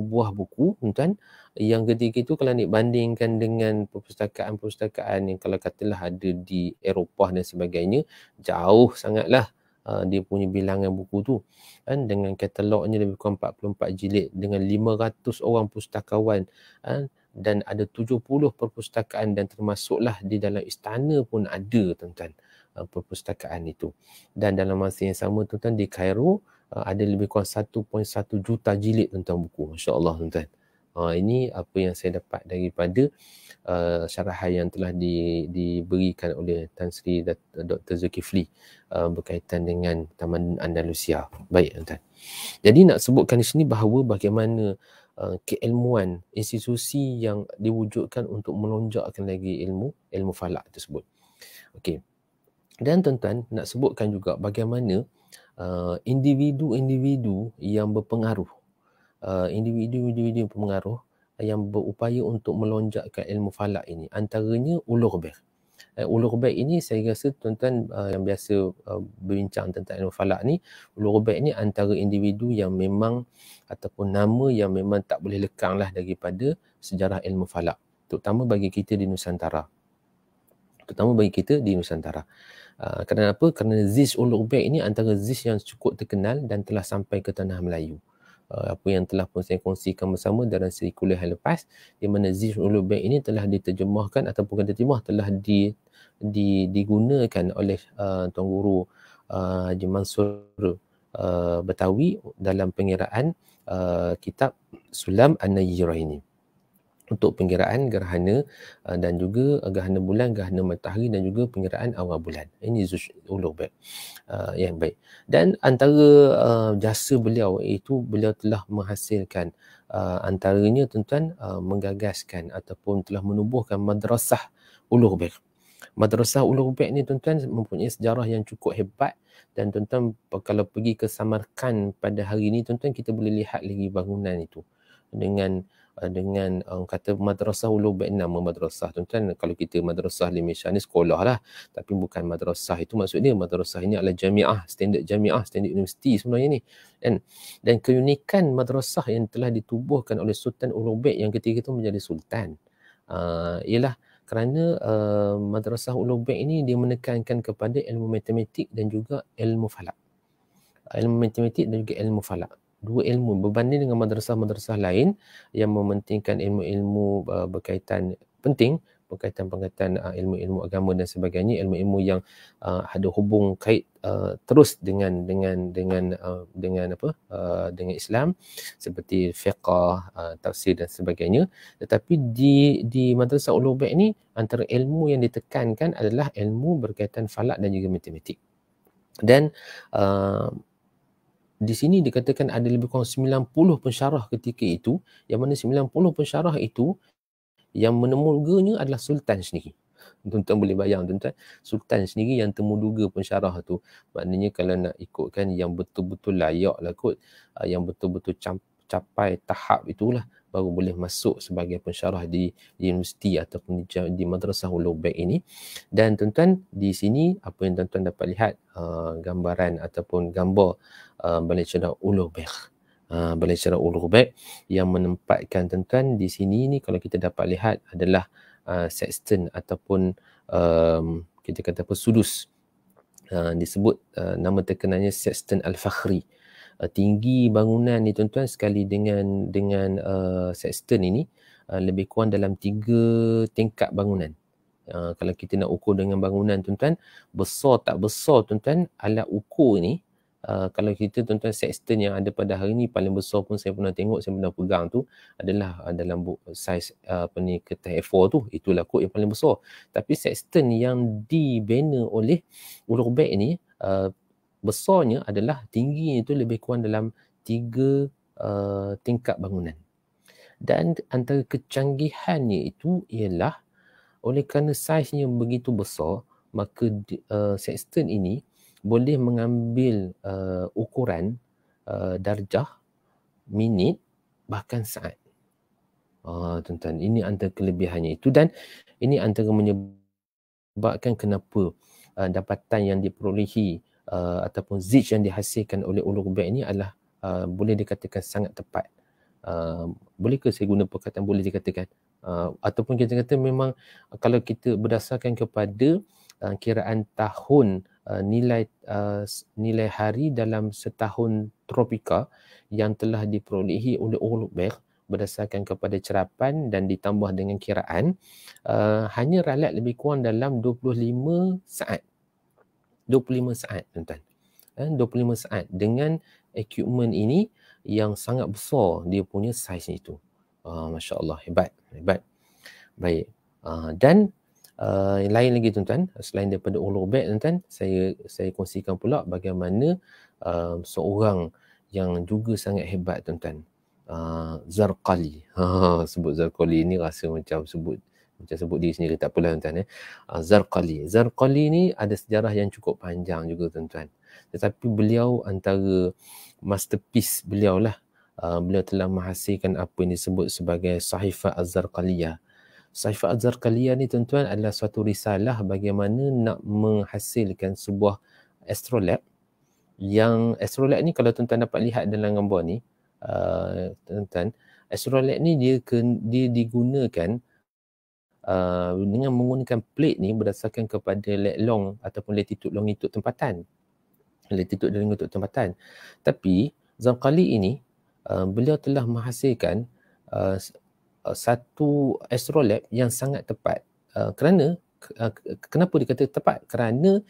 buah buku tuan-tuan, yang ketika itu kalau dibandingkan dengan perpustakaan-perpustakaan yang kalau katalah ada di Eropah dan sebagainya, jauh sangatlah dia punya bilangan buku tu kan, dengan katalognya lebih kurang 44 jilid dengan 500 orang pustakawan dan ada 70 perpustakaan, dan termasuklah di dalam istana pun ada tuan-tuan perpustakaan itu. Dan dalam masa yang sama tuan-tuan di Cairo ada lebih kurang 1.1 juta jilid tentang buku. Masya Allah tuan-tuan. Ini apa yang saya dapat daripada syarahan yang telah diberikan oleh Tan Sri Dr. Zulkifli berkaitan dengan Taman Andalusia. Baik tuan-tuan. Jadi nak sebutkan di sini bahawa bagaimana keilmuan institusi yang diwujudkan untuk melonjakkan lagi ilmu falak tersebut. Okey. Dan tuan-tuan nak sebutkan juga bagaimana individu-individu yang berpengaruh, individu-individu berpengaruh yang berupaya untuk melonjakkan ilmu falak ini, antaranya Ulugh Beg. Ulugh Beg ini saya rasa tuan-tuan yang biasa berbincang tentang ilmu falak ni, Ulugh Beg ni antara individu yang memang ataupun nama yang memang tak boleh lekang lah daripada sejarah ilmu falak, terutama bagi kita di Nusantara. Kenapa? Kerana Ziz Ulugh Beg ini antara Ziz yang cukup terkenal dan telah sampai ke tanah Melayu. Apa yang telah pun saya kongsikan bersama dalam siri kuliah yang lepas, di mana Ziz Ulugh Beg ini telah diterjemahkan ataupun telah digunakan oleh Tuan Guru Haji Mansur Betawi dalam pengiraan kitab Sulam An-Nayyiraini, untuk pengiraan gerhana dan juga gerhana bulan, gerhana matahari dan juga pengiraan awal bulan. Ini Ulugh Beg. Yang baik. Dan antara jasa beliau itu beliau telah menghasilkan antaranya tuan-tuan menggagaskan ataupun telah menubuhkan madrasah Ulugh Beg. Madrasah Ulugh Beg ni tuan-tuan mempunyai sejarah yang cukup hebat, dan tuan-tuan kalau pergi ke Samarkand pada hari ini tuan-tuan, kita boleh lihat lagi bangunan itu dengan kata madrasah Ulugh Beg. Nama madrasah tuan-tuan, kalau kita madrasah di Malaysia ni sekolah lah, tapi bukan madrasah itu maksudnya. Madrasah ini adalah jamiah, standard universiti sebenarnya ni. Dan keunikan madrasah yang telah ditubuhkan oleh Sultan Ulugh Beg yang ketika itu menjadi sultan ialah kerana madrasah Ulugh Beg ini dia menekankan kepada ilmu matematik dan juga ilmu falak. Ilmu matematik dan juga ilmu falak. Dua ilmu berbanding dengan madrasah-madrasah lain yang mementingkan ilmu-ilmu berkaitan ilmu-ilmu agama dan sebagainya, ilmu-ilmu yang ada hubung kait terus dengan Islam, seperti fiqh, tafsir dan sebagainya. Tetapi di madrasah Ulugh Beg ni antara ilmu yang ditekankan adalah ilmu berkaitan falak dan juga matematik. Dan di sini dikatakan ada lebih kurang 90 pensyarah ketika itu, yang mana 90 pensyarah itu yang menemuganya adalah Sultan sendiri. Tuan-tuan boleh bayang tuan-tuan, Sultan sendiri yang temuduga pensyarah tu, maknanya kalau nak ikutkan yang betul-betul layak lah kot, yang betul-betul capai tahap itulah, baru boleh masuk sebagai pensyarah di universiti ataupun di Madrasah Ulugh Beg ini. Dan tuan-tuan, di sini apa yang tuan-tuan dapat lihat, gambaran ataupun gambar Balai Cerah Ulugh Beg. Balai Cerah Ulugh Beg yang menempatkan tuan-tuan di sini ni, kalau kita dapat lihat adalah sexton ataupun kita kata apa, sudus. Disebut nama terkenalnya Sexton Al-Fakhri. Tinggi bangunan ni tuan-tuan sekali dengan sexton ini lebih kurang dalam 3 tingkat bangunan. Kalau kita nak ukur dengan bangunan tuan-tuan, besar tak besar tuan-tuan, alat ukur ni, kalau kita tuan-tuan sexton yang ada pada hari ni paling besar pun saya pernah tengok, saya pernah pegang tu adalah dalam saiz kertas A4 tu, itulah kot yang paling besar. Tapi sexton yang dibina oleh Ulugh Beg ni, besarnya adalah tingginya itu lebih kurang dalam 3 tingkat bangunan. Dan antara kecanggihannya itu ialah oleh kerana saiznya begitu besar, maka sexton ini boleh mengambil ukuran darjah, minit, bahkan saat. Tuan-tuan, ini antara kelebihannya itu, dan ini antara menyebabkan kenapa dapatan yang diperolehi ataupun zij yang dihasilkan oleh Ulugh Beg ini adalah boleh dikatakan sangat tepat. Bolehkah saya guna perkataan boleh dikatakan? Ataupun kita kata memang kalau kita berdasarkan kepada kiraan tahun, nilai hari dalam setahun tropika yang telah diperolehi oleh Ulugh Beg berdasarkan kepada cerapan dan ditambah dengan kiraan, hanya ralat lebih kurang dalam 25 saat. 25 saat tuan-tuan. 25 saat dengan equipment ini yang sangat besar dia punya saiz itu. Masya Allah, hebat. Baik. Dan lain lagi tuan-tuan, selain daripada Ulugh Beg tuan-tuan, saya kongsikan pula bagaimana seorang yang juga sangat hebat tuan-tuan, Zarqali. Sebut Zarqali ni rasa macam sebut diri sendiri, tak apalah tuan-tuan. Zarqali ni ada sejarah yang cukup panjang juga tuan-tuan. Tetapi beliau antara masterpiece beliau lah. Beliau telah menghasilkan apa yang disebut sebagai Sahifah Az-Zarqaliyah. Sahifah Az-Zarqaliyah ni tuan-tuan adalah suatu risalah bagaimana nak menghasilkan sebuah astrolab. Yang astrolab ni kalau tuan-tuan dapat lihat dalam gambar ni, tuan-tuan, astrolab ni dia digunakan dengan menggunakan plate ni berdasarkan kepada long ataupun latitude longitude tempatan. Tapi Zarqali ini beliau telah menghasilkan satu astrolab yang sangat tepat. Kerana kenapa dikata tepat? Kerana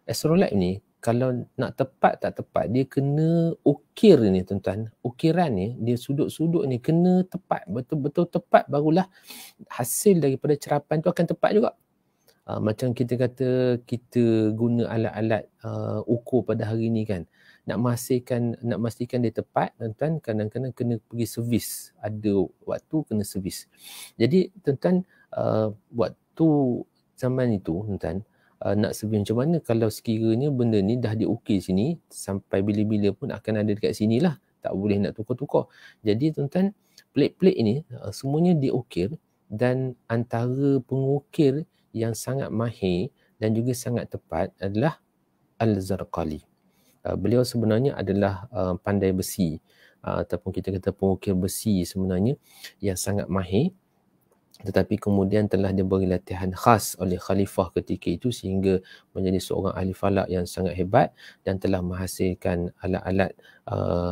astrolab ni kalau nak tepat tak tepat, dia kena ukir ni tuan-tuan. Ukiran ni, dia sudut-sudut ni kena tepat, betul-betul tepat, barulah hasil daripada cerapan tu akan tepat juga. Macam kita kata kita guna alat-alat ukur pada hari ni kan, nak memastikan dia tepat tuan-tuan, kadang-kadang kena pergi servis, ada waktu kena servis. Jadi tuan-tuan, waktu zaman itu tuan-tuan, nak servis macam mana kalau sekiranya benda ni dah diukir sini, sampai bila-bila pun akan ada dekat sini lah, tak boleh nak tukar-tukar. Jadi tuan-tuan, plate-plate ini semuanya diukir, dan antara pengukir yang sangat mahir dan juga sangat tepat adalah Al-Zarqali. Beliau sebenarnya adalah pandai besi, ataupun kita kata pengukir besi sebenarnya yang sangat mahir, tetapi kemudian telah diberi latihan khas oleh khalifah ketika itu sehingga menjadi seorang ahli falak yang sangat hebat dan telah menghasilkan alat-alat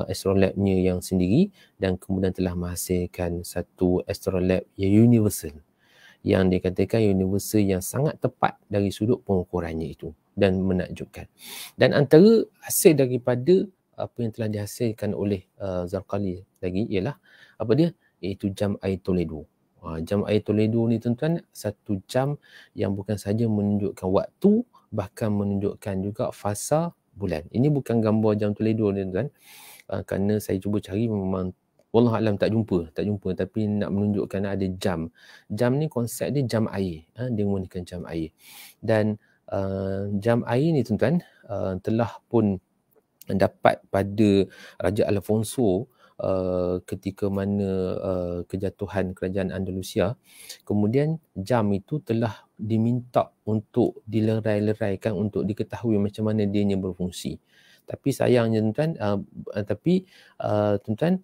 astrolabnya yang sendiri, dan kemudian telah menghasilkan satu astrolab yang universal, yang dikatakan universal yang sangat tepat dari sudut pengukurannya itu dan menakjubkan. Dan antara hasil daripada apa yang telah dihasilkan oleh Zarqali lagi ialah apa dia? Iaitu jam air Toledo. Jam air Toledo ni tuan-tuan, satu jam yang bukan saja menunjukkan waktu, bahkan menunjukkan juga fasa bulan. Ini bukan gambar jam Toledo ni tuan-tuan, kerana saya cuba cari, memang wallahu alam tak jumpa tapi nak menunjukkan ada jam. Jam ni konsep dia jam air, dia menggunakan jam air. Dan jam air ni tuan-tuan telah pun dapat pada Raja Alfonso ketika mana kejatuhan kerajaan Andalusia. Kemudian jam itu telah diminta untuk dilerai-leraikan untuk diketahui macam mana dianya berfungsi. Tapi sayangnya tuan-tuan, tuan-tuan,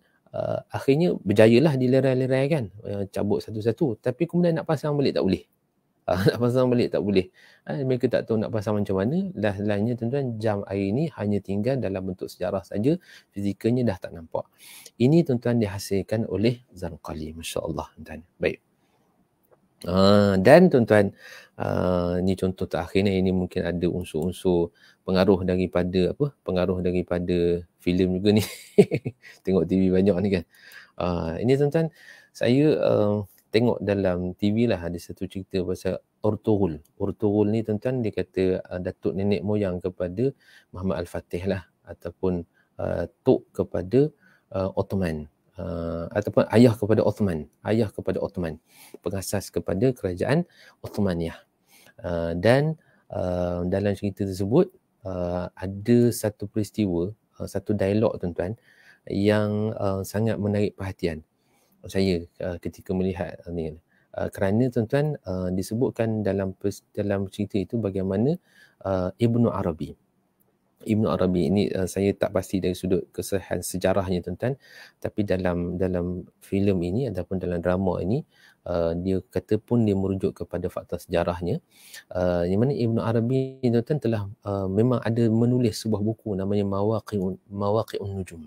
akhirnya berjayalah dilerai-leraikan, cabut satu-satu. Tapi kemudian nak pasang balik tak boleh. Nak pasang balik tak boleh. Mereka tak tahu nak pasang macam mana. Lainnya tuan-tuan, jam air ni hanya tinggal dalam bentuk sejarah saja. Fizikalnya dah tak nampak. Ini tuan-tuan dihasilkan oleh Zarqali. Masya Allah. Tuan-tuan. Baik. Dan tuan-tuan, ni contoh terakhir ni, ini mungkin ada unsur-unsur pengaruh daripada filem juga ni. Tengok TV banyak ni kan. Ini tuan-tuan, saya tengok dalam TV lah, ada satu cerita pasal Ertugrul. Ertugrul ni tuan-tuan, dia kata datuk nenek moyang kepada Muhammad Al-Fatih lah, ataupun tok kepada Ottoman. Ataupun ayah kepada Ottoman, pengasas kepada kerajaan Ottomaniyah. Dan dalam cerita tersebut ada satu peristiwa, satu dialog tuan-tuan yang sangat menarik perhatian saya ketika melihat ni. Kerana tuan-tuan, disebutkan dalam cerita itu bagaimana Ibnu Arabi ini, saya tak pasti dari sudut kesahihan sejarahnya tuan-tuan, tapi dalam filem ini ataupun dalam drama ini, dia kata pun dia merujuk kepada fakta sejarahnya, yang mana Ibnu Arabi tuan-tuan telah memang ada menulis sebuah buku namanya Mawaqi'un Nujum.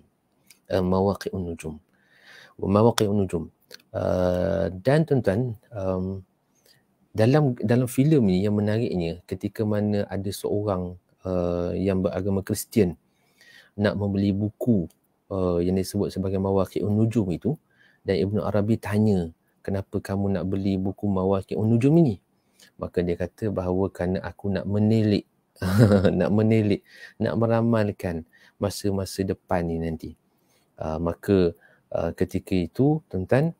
Dan tuan-tuan, dalam filem ini yang menariknya, ketika mana ada seorang yang beragama Kristian nak membeli buku yang disebut sebagai Mawaqi'un Nujum itu, dan Ibnu Arabi tanya, kenapa kamu nak beli buku Mawaqi'un Nujum ini? Maka dia kata bahawa kerana aku nak menilik nak meramalkan masa-masa depan ni nanti. Maka ketika itu tuan-tuan,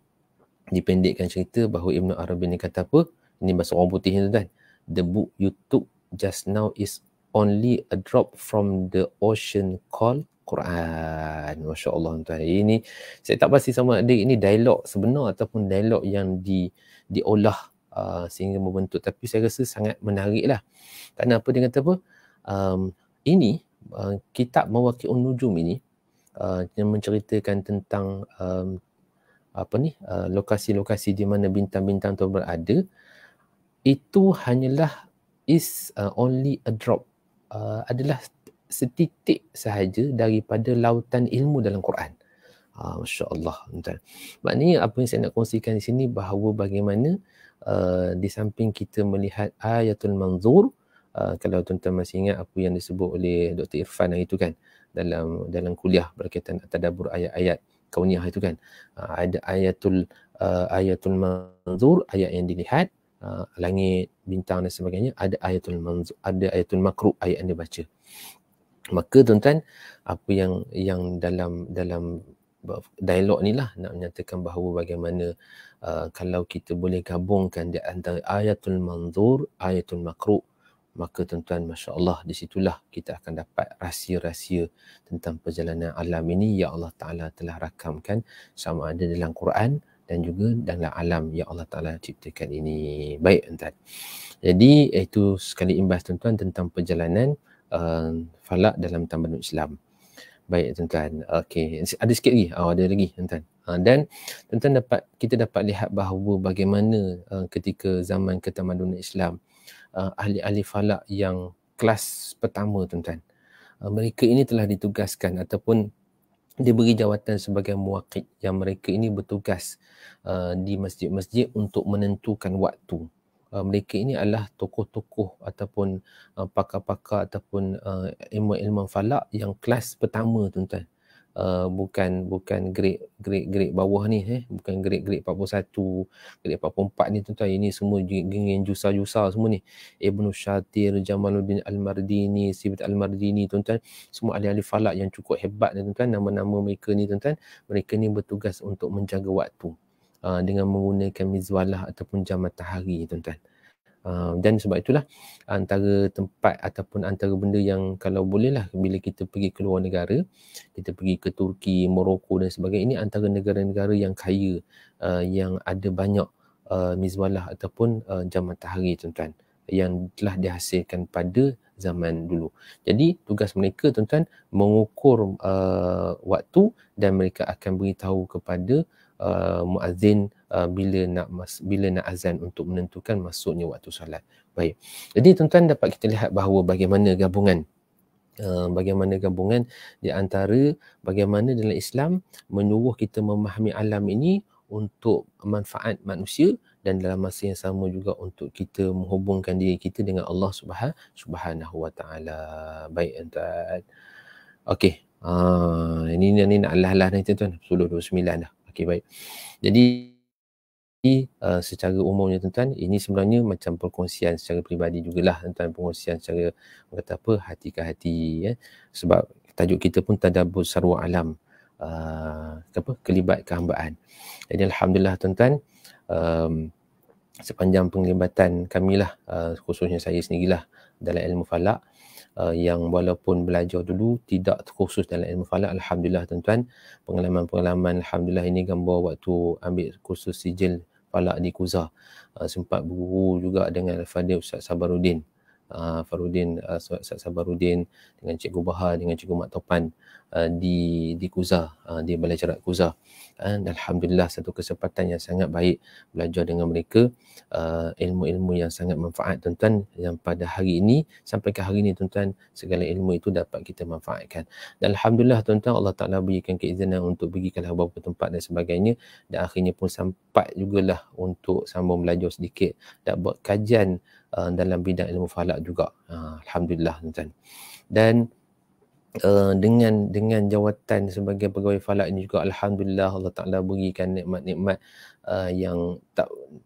dipendekkan cerita bahawa Ibnu Arabi ni kata apa? Ini bahasa orang putih ni tuan-tuan. The book you took just now is only a drop from the ocean called Quran. Masya Allah tuan. Ini saya tak pasti sama ada ini dialog sebenar ataupun dialog yang diolah sehingga membentuk. Tapi saya rasa sangat menarik lah. Kerana apa dia kata apa? Ini kitab Mawaqi'un Nujum ini yang menceritakan tentang lokasi-lokasi di mana bintang-bintang itu berada, itu hanyalah only a drop, adalah setitik sahaja daripada lautan ilmu dalam Quran. Masya Allah. Maknanya apa yang saya nak kongsikan di sini, bahawa bagaimana di samping kita melihat ayatul manzur, kalau tuan-tuan masih ingat apa yang disebut oleh Dr. Irfan itu kan, dalam kuliah berkaitan tadabbur ayat-ayat kauniyah itu kan, ada ayatul manzur, ayat yang dilihat, langit, bintang dan sebagainya. Ada ayatul manzur, ada ayatul makruh, ayat yang dibaca. Maka tuan-tuan, apa yang dalam dialog ni lah nak menyatakan bahawa bagaimana kalau kita boleh gabungkan di antara ayatul manzur, ayatul makruh, maka tuan-tuan, Masya Allah, di situlah kita akan dapat rahsia-rahsia tentang perjalanan alam ini yang Allah Ta'ala telah rakamkan, sama ada dalam Quran dan juga dalam alam yang Allah Ta'ala ciptakan ini. Baik tuan-tuan. Jadi itu sekali imbas tuan-tuan tentang perjalanan falak dalam tamadun Islam. Baik tuan-tuan. Okey, ada sikit lagi. Ada lagi tuan-tuan. Dan tuan-tuan kita dapat lihat bahawa bagaimana ketika zaman ketamadunan Islam, ahli-ahli falak yang kelas pertama tuan-tuan, mereka ini telah ditugaskan ataupun diberi jawatan sebagai muwaqid, yang mereka ini bertugas di masjid-masjid untuk menentukan waktu. Mereka ini adalah tokoh-tokoh ataupun pakar-pakar ataupun ilmu-ilmu falak yang kelas pertama tuan-tuan. bukan grade bawah ni, bukan grade 41, grade 44 ni tuan-tuan. Ini semua geng jusa semua ni. Ibnu Shatir, Jamaluddin Al-Mardini, Sibit Al-Mardini tuan-tuan, semua ahli-ahli falak yang cukup hebat ni tuan-tuan. Nama-nama mereka ni tuan-tuan, mereka ni bertugas untuk menjaga waktu dengan menggunakan mizwalah ataupun jam matahari tuan-tuan. Dan sebab itulah antara tempat ataupun antara benda yang kalau boleh lah bila kita pergi ke luar negara, kita pergi ke Turki, Morocco dan sebagainya, ini antara negara-negara yang kaya, yang ada banyak mizwalah ataupun jam matahari tuan-tuan, yang telah dihasilkan pada zaman dulu. Jadi tugas mereka tuan-tuan mengukur waktu, dan mereka akan beritahu kepada muazzin bila nak azan untuk menentukan masuknya waktu solat. Baik. Jadi tuan-tuan dapat kita lihat bahawa bagaimana gabungan di antara bagaimana dalam Islam menyuruh kita memahami alam ini untuk manfaat manusia, dan dalam masa yang sama juga untuk kita menghubungkan diri kita dengan Allah Subhanahu Wa Taala. Baik tuan. Okey. Ini nak alah-alah ni tuan-tuan. 10:29 dah. Okey, baik. Jadi secara umumnya tuan-tuan, ini sebenarnya macam perkongsian secara peribadi jugalah tuan-tuan, perkongsian secara kata apa, hati ke hati, sebab tajuk kita pun tadabbur sarwa alam, kelibat kehambaan. Jadi alhamdulillah tuan-tuan, sepanjang penglibatan kami lah, khususnya saya sendirilah dalam ilmu falak, yang walaupun belajar dulu tidak khusus dalam ilmu falak, alhamdulillah tuan-tuan, pengalaman-pengalaman alhamdulillah ini gambar waktu ambil kursus sijil falak di Kuza, sempat berguru juga dengan Fadil Ustaz Sabaruddin, Ustaz Sabaruddin dengan Cikgu Bahar, dengan Cikgu Mak Topan di Kuza, di Balai Jarak Kuza. Dan alhamdulillah satu kesempatan yang sangat baik belajar dengan mereka, ilmu-ilmu yang sangat manfaat tuan-tuan, yang pada hari ini sampai ke hari ini tuan-tuan, segala ilmu itu dapat kita manfaatkan. Dan alhamdulillah tuan-tuan, Allah Ta'ala berikan keizinan untuk pergi ke beberapa tempat dan sebagainya, dan akhirnya pun sempat jugalah untuk sambung belajar sedikit dan buat kajian dalam bidang ilmu falak juga, alhamdulillah tuan-tuan. Dan dengan jawatan sebagai pegawai falak ini juga alhamdulillah Allah Taala berikan nikmat-nikmat yang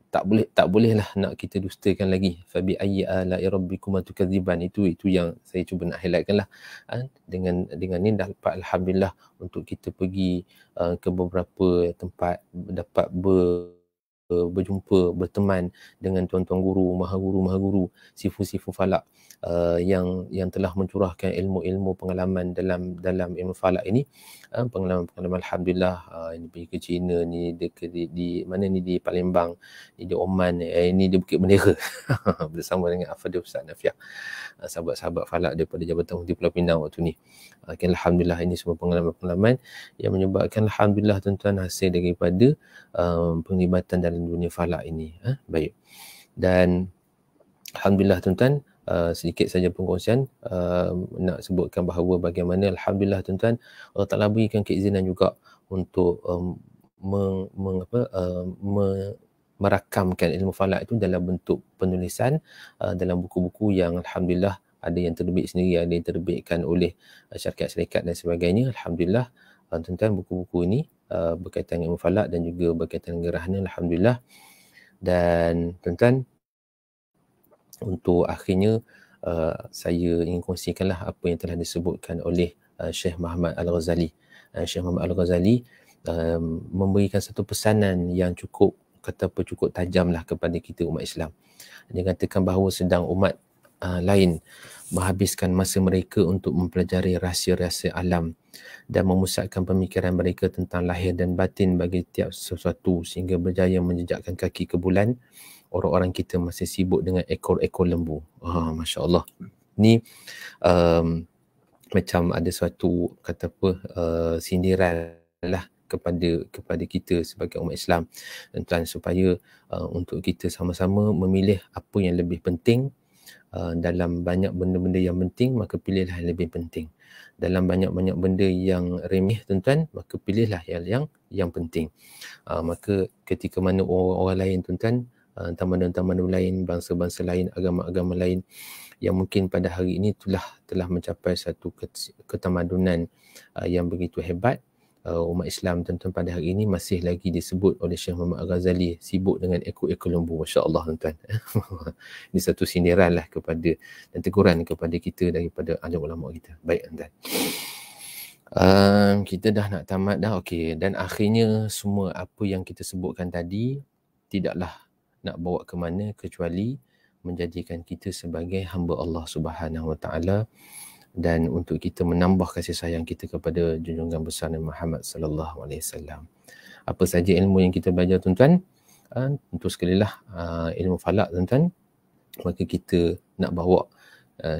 tak bolehlah nak kita dustakan lagi. Fa bi ayyi ala'i rabbikum tukadziban, itu yang saya cuba nak highlightkan lah. Dengan ni dapat alhamdulillah untuk kita pergi ke beberapa tempat, dapat berjumpa, berteman dengan tuan-tuan guru, maha guru, sifu-sifu falak yang telah mencurahkan ilmu-ilmu pengalaman dalam ilmu falak ini. Pengalaman alhamdulillah, ini pergi ke China ni, di mana ni, di Palembang, di Oman, ini di Bukit Bendera bersama dengan Afadil Ustaz Nafiah, sahabat-sahabat falak daripada Jabatan Mufti Pulau Pinang waktu ni. Alhamdulillah, ini semua pengalaman-pengalaman yang menyebabkan alhamdulillah tuan-tuan hasil daripada penglibatan dalam dunia falak ini. Baik. Dan alhamdulillah tuan-tuan, sedikit saja perkongsian, nak sebutkan bahawa bagaimana alhamdulillah tuan-tuan, Allah Ta'ala berikan keizinan juga untuk merakamkan ilmu falak itu dalam bentuk penulisan dalam buku-buku yang alhamdulillah ada yang terbit sendiri, ada yang terbitkan oleh syarikat-syarikat dan sebagainya. Alhamdulillah tuan-tuan, buku-buku ini berkaitan dengan ilmu falak dan juga berkaitan dengan gerhana, alhamdulillah. Dan tuan-tuan, untuk akhirnya saya ingin kongsikanlah apa yang telah disebutkan oleh Syekh Muhammad Al-Ghazali. Syekh Muhammad Al-Ghazali memberikan satu pesanan yang cukup tajamlah kepada kita umat Islam. Dia katakan bahawa sedang umat lain menghabiskan masa mereka untuk mempelajari rahsia-rahsia alam dan memusatkan pemikiran mereka tentang lahir dan batin bagi tiap sesuatu sehingga berjaya menjejakkan kaki ke bulan, orang-orang kita masih sibuk dengan ekor-ekor lembu. Masya Allah. Ni macam ada suatu sindiran lah kepada kita sebagai umat Islam, tuan, supaya untuk kita sama-sama memilih apa yang lebih penting. Dalam banyak benda-benda yang penting, maka pilihlah yang lebih penting. Dalam banyak-banyak benda yang remeh tuan-tuan, maka pilihlah yang penting. Maka ketika mana orang lain tuan-tuan, tamadun-tamadun lain, bangsa-bangsa lain, agama-agama lain yang mungkin pada hari ini telah mencapai satu ketamadunan yang begitu hebat. Umat Islam tuan-tuan pada hari ini masih lagi disebut oleh Syekh Muhammad Al-Ghazali sibuk dengan ekor-ekor lembu. Masya-Allah tuan-tuan. Ini satu sindiran lah kepada dan teguran kepada kita daripada alim ulama kita. Baik tuan-tuan. Kita dah nak tamat dah. Okey, dan akhirnya semua apa yang kita sebutkan tadi tidaklah nak bawa ke mana kecuali menjadikan kita sebagai hamba Allah Subhanahu Wa Taala dan untuk kita menambah kasih sayang kita kepada junjungan besar Nabi Muhammad sallallahu alaihi wasallam. Apa saja ilmu yang kita belajar tuan-tuan? Tentu sekali lah ilmu falak tuan-tuan. Maka kita nak bawa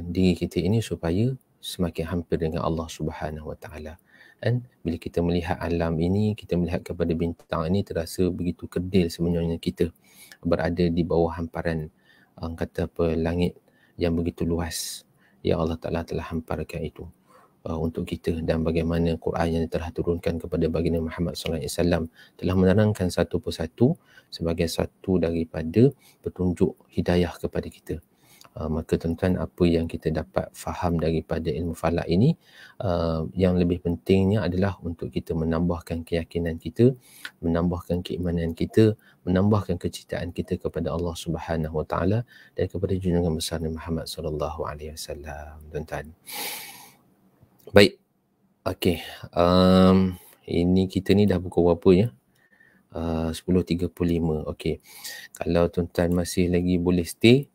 diri kita ini supaya semakin hampir dengan Allah Subhanahu Wa Taala. Dan bila kita melihat alam ini, kita melihat kepada bintang ini, terasa begitu kerdil sebenarnya kita berada di bawah hamparan langit yang begitu luas. Ya Allah Ta'ala telah hamparkan itu untuk kita, dan bagaimana Quran yang telah turunkan kepada baginda Muhammad SAW telah menerangkan satu persatu sebagai satu daripada petunjuk hidayah kepada kita. Maka tuan-tuan, apa yang kita dapat faham daripada ilmu falak ini, yang lebih pentingnya adalah untuk kita menambahkan keyakinan kita, menambahkan keimanan kita, menambahkan kecintaan kita kepada Allah Subhanahu Wa Taala dan kepada junjungan besar Nabi Muhammad sallallahu alaihi wasallam, tuan-tuan. Baik. Okey. Ini kita ni dah pukul berapa ya? 10.35. Okey. Kalau tuan-tuan masih lagi boleh stay,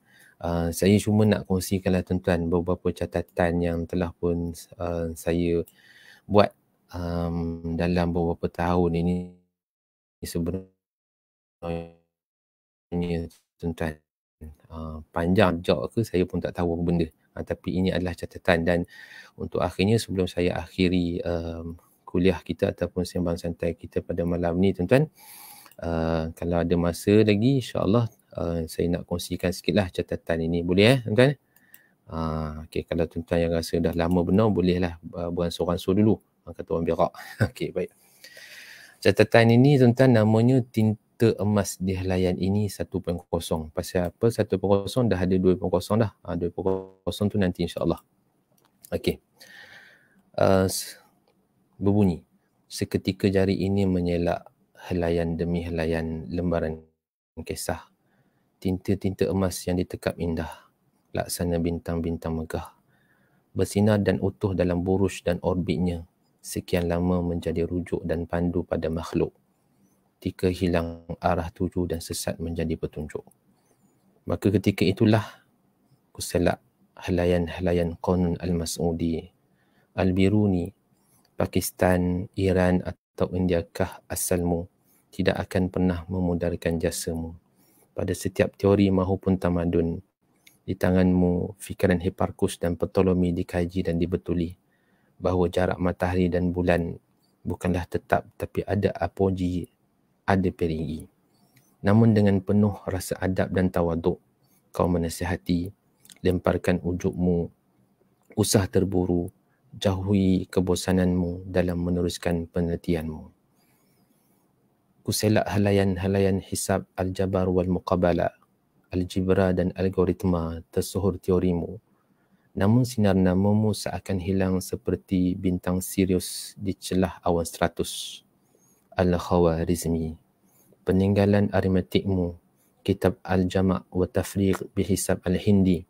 saya cuma nak kongsikanlah tuan-tuan beberapa catatan yang telah pun saya buat dalam beberapa tahun ini sebenarnya tuan-tuan. Panjang jauh ke saya pun tak tahu apa benda. Tapi ini adalah catatan, dan untuk akhirnya sebelum saya akhiri kuliah kita ataupun sembang santai kita pada malam ni tuan-tuan, kalau ada masa lagi insya-Allah saya nak kongsikan sikitlah catatan ini. Boleh tuan-tuan? Okey, kalau tuan-tuan yang rasa dah lama benar, bolehlah beransur-ansur dulu. Kata orang berak. Okey, baik. Catatan ini tuan-tuan namanya tinta emas di helaian ini 1.0. Pasal apa 1.0? Dah ada 2.0 dah. 2.0 tu nanti insya-Allah. Okey. Berbunyi, seketika jari ini menyelak helaian demi helaian lembaran kisah. Tinta-tinta emas yang ditekap indah, laksana bintang-bintang megah, bersinar dan utuh dalam buruj dan orbitnya, sekian lama menjadi rujuk dan pandu pada makhluk. Ketika hilang arah tuju dan sesat menjadi petunjuk. Maka ketika itulah kuselak helaian-helaian Qanun Al-Mas'udi, Al-Biruni, Pakistan, Iran atau Indiakah asalmu, tidak akan pernah memudarkan jasamu. Pada setiap teori mahupun tamadun, di tanganmu fikiran Hipparchus dan Ptolemy dikaji dan dibetuli, bahawa jarak matahari dan bulan bukanlah tetap tapi ada apogee, ada perigi. Namun dengan penuh rasa adab dan tawaduk, kau menasihati, lemparkan ujubmu, usah terburu, jauhi kebosananmu dalam meneruskan penelitianmu. Kuselak helaian-helaian hisab al-jabar wal muqabala, algebra dan algoritma tersohor teorimu. Namun sinar namamu seakan hilang seperti bintang Sirius di celah awan stratus. Al-Khawarizmi, peninggalan aritmetikmu, kitab al-jama' wa tafriq bihisab al-hindi,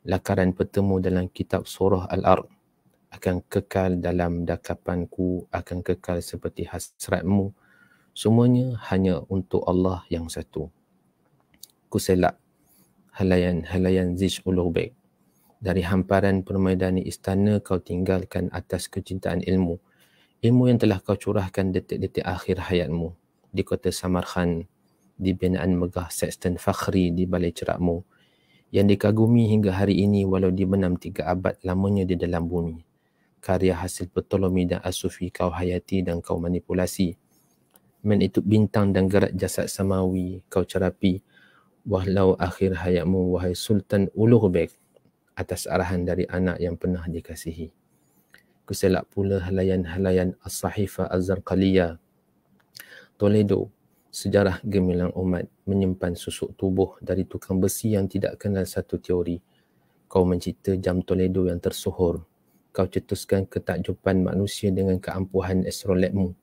lakaran petemu dalam kitab surah al-ard, akan kekal dalam dakapanku, akan kekal seperti hasratmu. Semuanya hanya untuk Allah yang satu. Kuselak helaian-helaian Zij Ulugh-Beg, dari hamparan permaidani istana kau tinggalkan atas kecintaan ilmu. Ilmu yang telah kau curahkan detik-detik akhir hayatmu di kota Samarkand, di binaan megah Sexton Fakhri di balai cerakmu, yang dikagumi hingga hari ini walau dibenam 3 abad lamanya di dalam bumi. Karya hasil Ptolemy dan As-Sufi kau hayati dan kau manipulasi. Menitip bintang dan gerak jasad samawi kau cerapi, walau akhir hayatmu wahai Sultan Ulugh-Beg, atas arahan dari anak yang pernah dikasihi. Kuselak pula helaian-helaian As-Sahifa Az-Zarqaliyah, Toledo, sejarah gemilang umat, menyimpan susuk tubuh dari tukang besi yang tidak kenal satu teori. Kau mencipta jam Toledo yang tersohor, kau cetuskan ketakjuban manusia dengan keampuhan astrolabmu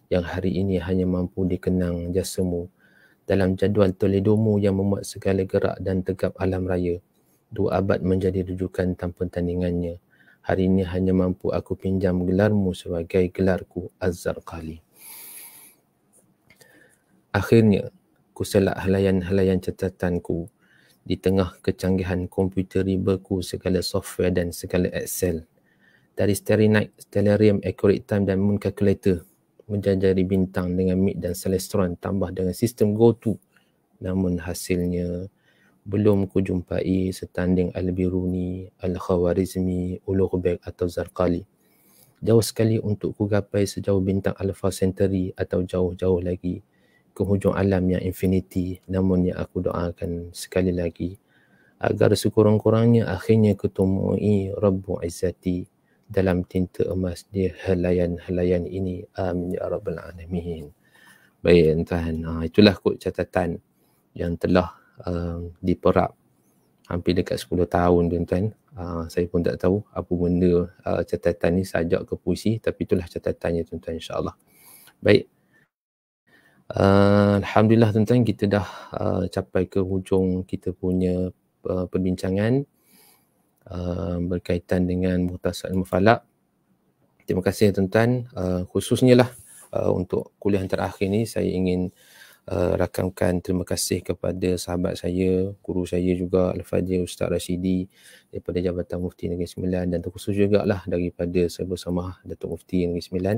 yang hari ini hanya mampu dikenang jasamu. Dalam jadual Toledomu yang memuat segala gerak dan tegap alam raya, 2 abad menjadi rujukan tanpa tandingannya. Hari ini hanya mampu aku pinjam gelarmu sebagai gelarku Az-Zarqali. Akhirnya, ku selak helaian-helaian catatanku di tengah kecanggihan komputer ribaku, segala software dan segala Excel. Dari Starry Night, Stellarium, Accurate Time dan Moon Calculator, menjajari bintang dengan MIG dan Celestron tambah dengan sistem GoTo. Namun hasilnya belum ku jumpai setanding Al-Biruni, Al-Khawarizmi, Ulugh-Beg atau Zarqali. Jauh sekali untuk ku gapai sejauh bintang Alpha Centauri atau jauh-jauh lagi ke hujung alam yang infinity. Namun yang aku doakan sekali lagi, agar sekurang-kurangnya akhirnya kutemui Rabbu Izzati dalam tinta emas di helaian-helaian ini. Amin ya Rabbal Alamin. Baik tuan, itulah kod catatan yang telah diperap hampir dekat 10 tahun tuan-tuan. Saya pun tak tahu apa benda catatan ni sajak ke puisi, tapi itulah catatannya tuan-tuan, insyaAllah. Baik. Alhamdulillah tuan-tuan, kita dah capai ke hujung kita punya perbincangan berkaitan dengan Mukhtasar Ilmu Falak. Terima kasih tuan-tuan. Khususnya lah untuk kuliah terakhir ni, saya ingin rakamkan terima kasih kepada sahabat saya, guru saya juga, Al-Fadhil Ustaz Rashidi daripada Jabatan Mufti Negeri Sembilan, dan terkhusus juga lah daripada Sahabat Bersama Datuk Mufti Negeri Sembilan,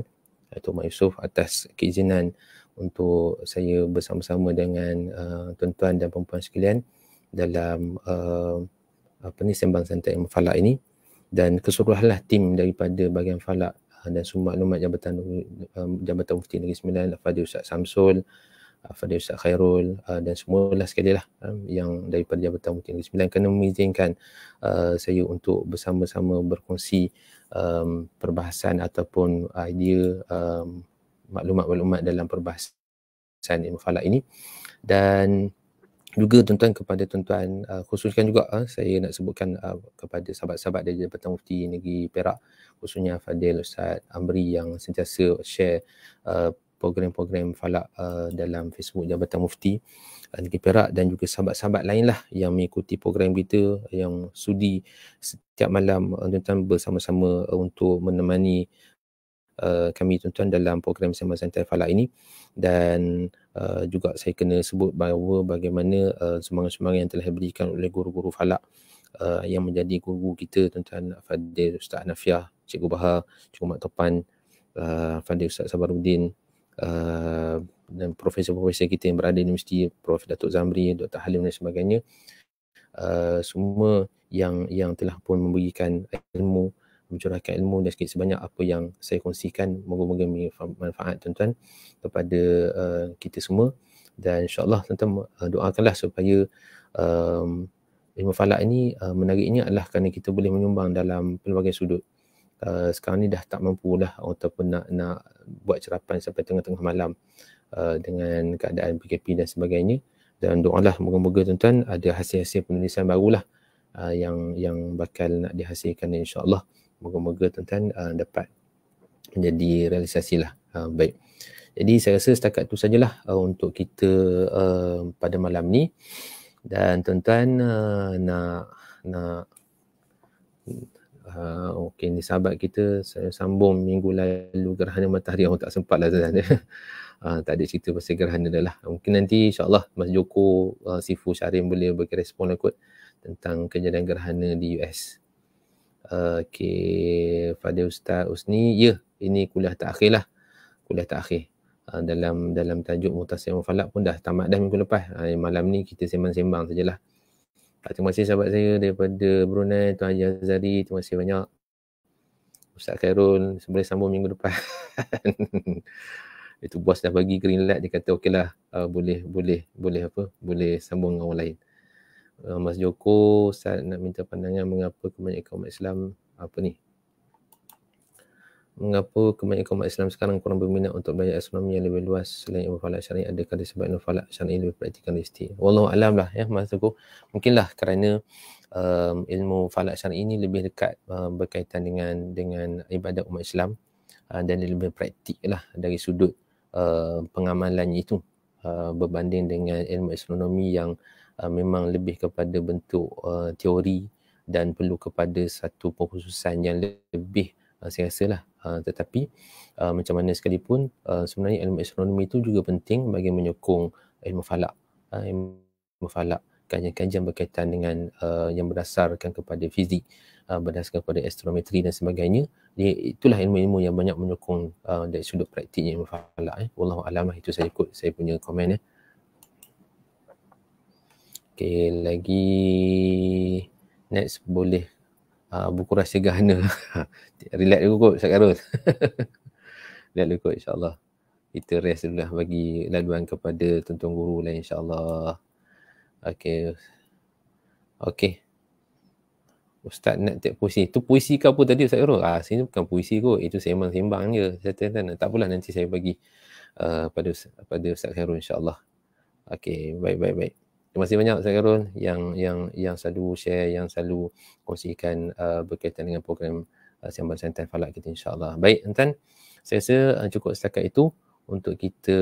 Datuk Mak Yusof, atas keizinan untuk saya bersama-sama dengan tuan-tuan dan perempuan sekalian dalam sembang santai Ilmu Falak ini, dan keseluruhanlah tim daripada bahagian Falak dan semua maklumat Jabatan Mufti Negeri Sembilan, Al-Fadhil Ustaz Samsul, Fadil Ustaz Khairul, dan semualah sekali lah yang daripada Jabatan Mufti Negeri Sembilan kerana mengizinkan saya untuk bersama-sama berkongsi perbahasan ataupun idea maklumat-maklumat dalam perbahasan Ilmu Falak ini. Dan juga tuan-tuan, kepada tuan-tuan, khususkan juga saya nak sebutkan kepada sahabat-sahabat dari Jabatan Mufti Negeri Perak, khususnya Fadil Ustaz Amri yang sentiasa share program-program Falak dalam Facebook Jabatan Mufti Negeri Perak, dan juga sahabat-sahabat lain lah yang mengikuti program kita, yang sudi setiap malam tuan-tuan bersama-sama untuk menemani kami tuan-tuan dalam program Sembang Santai Falak ini. Dan juga saya kena sebut bahawa bagaimana semangat-semangat yang telah diberikan oleh guru-guru Falak yang menjadi guru kita tuan-tuan, Fadil Ustaz Hanafiah, Cikgu Bahar, Cikgu Mat Topan, Fadil Ustaz Sabaruddin, dan profesor-profesor kita yang berada di universiti, Prof. Datuk Zamri, Dr. Halim dan sebagainya, semua yang telah pun memberikan ilmu, mencurahkan ilmu dan sikit sebanyak apa yang saya kongsikan, moga-moga manfaat tuan-tuan kepada kita semua. Dan insyaAllah tuan-tuan doakanlah supaya Ilmu Falak ini menariknya adalah kerana kita boleh menyumbang dalam pelbagai sudut. Sekarang ni dah tak mampu lah ataupun nak buat cerapan sampai tengah-tengah malam dengan keadaan PKP dan sebagainya. Dan doalah moga-moga tuan-tuan ada hasil-hasil penulisan barulah yang bakal nak dihasilkan, insya-Allah. Moga-moga tuan-tuan dapat menjadi realisasi lah. Baik. Jadi saya rasa setakat tu sajalah untuk kita pada malam ni. Dan tuan-tuan okey, ni sahabat kita, saya sambung minggu lalu gerhana matahari, orang tak sempat lah tuan-tuan. Tak ada cerita pasal gerhana dah lah. Mungkin nanti insyaAllah Mas Joko, Sifu Syarim boleh bagi respon lah kot tentang kejadian gerhana di US. Okey, Fadil Ustaz Usni, ya, ini kuliah terakhir lah. Kuliah terakhir. Dalam tajuk Mukhtasar Ilmu Falak pun dah tamat dah minggu lepas. Malam ni kita sembang-sembang sajalah. Terima kasih sahabat saya daripada Brunei, Tuan Haji Azhari, terima kasih banyak. Ustaz Khairul, boleh sambung minggu depan. Itu bos dah bagi green light, dia kata okeylah, boleh sambung dengan orang lain. Mas Joko, Ustaz nak minta pandangan mengapa kebanyakan umat Islam mengapa kebanyakan umat Islam sekarang kurang berminat untuk belajar astronomi yang lebih luas selain ilmu falak syar'i? Adakah disebabkan ilmu falak syar'i lebih praktikal realistik? Wallahu alam lah ya Mas Teguh. Mungkinlah kerana ilmu falak syar'i ini lebih dekat berkaitan dengan ibadat umat Islam dan dia lebih praktik lah dari sudut pengamalannya itu berbanding dengan ilmu astronomi yang memang lebih kepada bentuk teori dan perlu kepada satu pengkhususan yang lebih saya rasa lah. Tetapi macam mana sekalipun sebenarnya ilmu astronomi itu juga penting bagi menyokong ilmu falak. Ilmu falak, kajian-kajian berkaitan dengan yang berdasarkan kepada fizik, berdasarkan kepada astrometri dan sebagainya. Itulah ilmu-ilmu yang banyak menyokong dari sudut praktiknya ilmu falak. Wallahu a'lam, itu saya ikut saya punya komen. Okey, lagi next boleh buku rahsia gahana. Relax dulu kot Ustaz Karul. Relax dulu kot insyaAllah. Kita rest dulu lah bagi laluan kepada tuan-tuan guru lain insyaAllah. Okey. Okey. Ustaz nak tengok puisi. Itu puisi ke apa tadi Ustaz Karul? Sini bukan puisi kot. Itu sembang-sembang je. Tak apalah, nanti saya bagi pada Ustaz Khairul insyaAllah. Okey, baik. Terima kasih banyak Ustaz Karul yang selalu share, yang selalu kongsikan berkaitan dengan program Sembang Santai Falak kita insyaAllah. Baik, tuan-tuan, saya rasa cukup setakat itu untuk kita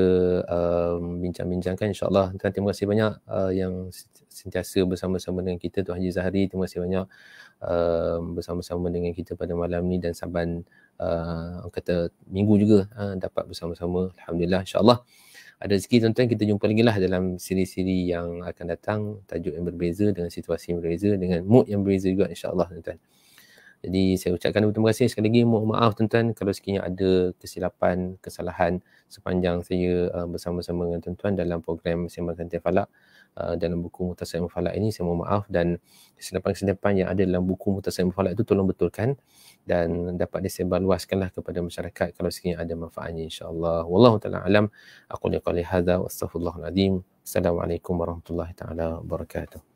bincang-bincangkan insyaAllah. Tuan, terima kasih banyak yang sentiasa bersama-sama dengan kita. Tuan Haji Zahari, terima kasih banyak bersama-sama dengan kita pada malam ni dan saban kata minggu juga dapat bersama-sama. Alhamdulillah, insyaAllah. Ada rezeki tuan-tuan, kita jumpa lagi lah dalam siri-siri yang akan datang, tajuk yang berbeza, dengan situasi yang berbeza, dengan mood yang berbeza juga insyaAllah tuan-tuan. Jadi saya ucapkan terima kasih sekali lagi. Mohon maaf tuan-tuan kalau sekiranya ada kesilapan, kesalahan sepanjang saya bersama-sama dengan tuan-tuan dalam program Sembang Santai Falak. Dalam buku Mukhtasar Ilmu Falak ini, saya mohon maaf, dan kesilapan-kesilapan yang ada dalam buku Mukhtasar Ilmu Falak itu tolong betulkan dan dapat disebarluaskanlah kepada masyarakat kalau sekiranya ada manfaatnya insya-Allah. Wallahu taala alam. Aqulu qali hadza wa astaghfirullahal azim. Assalamualaikum warahmatullahi taala wabarakatuh.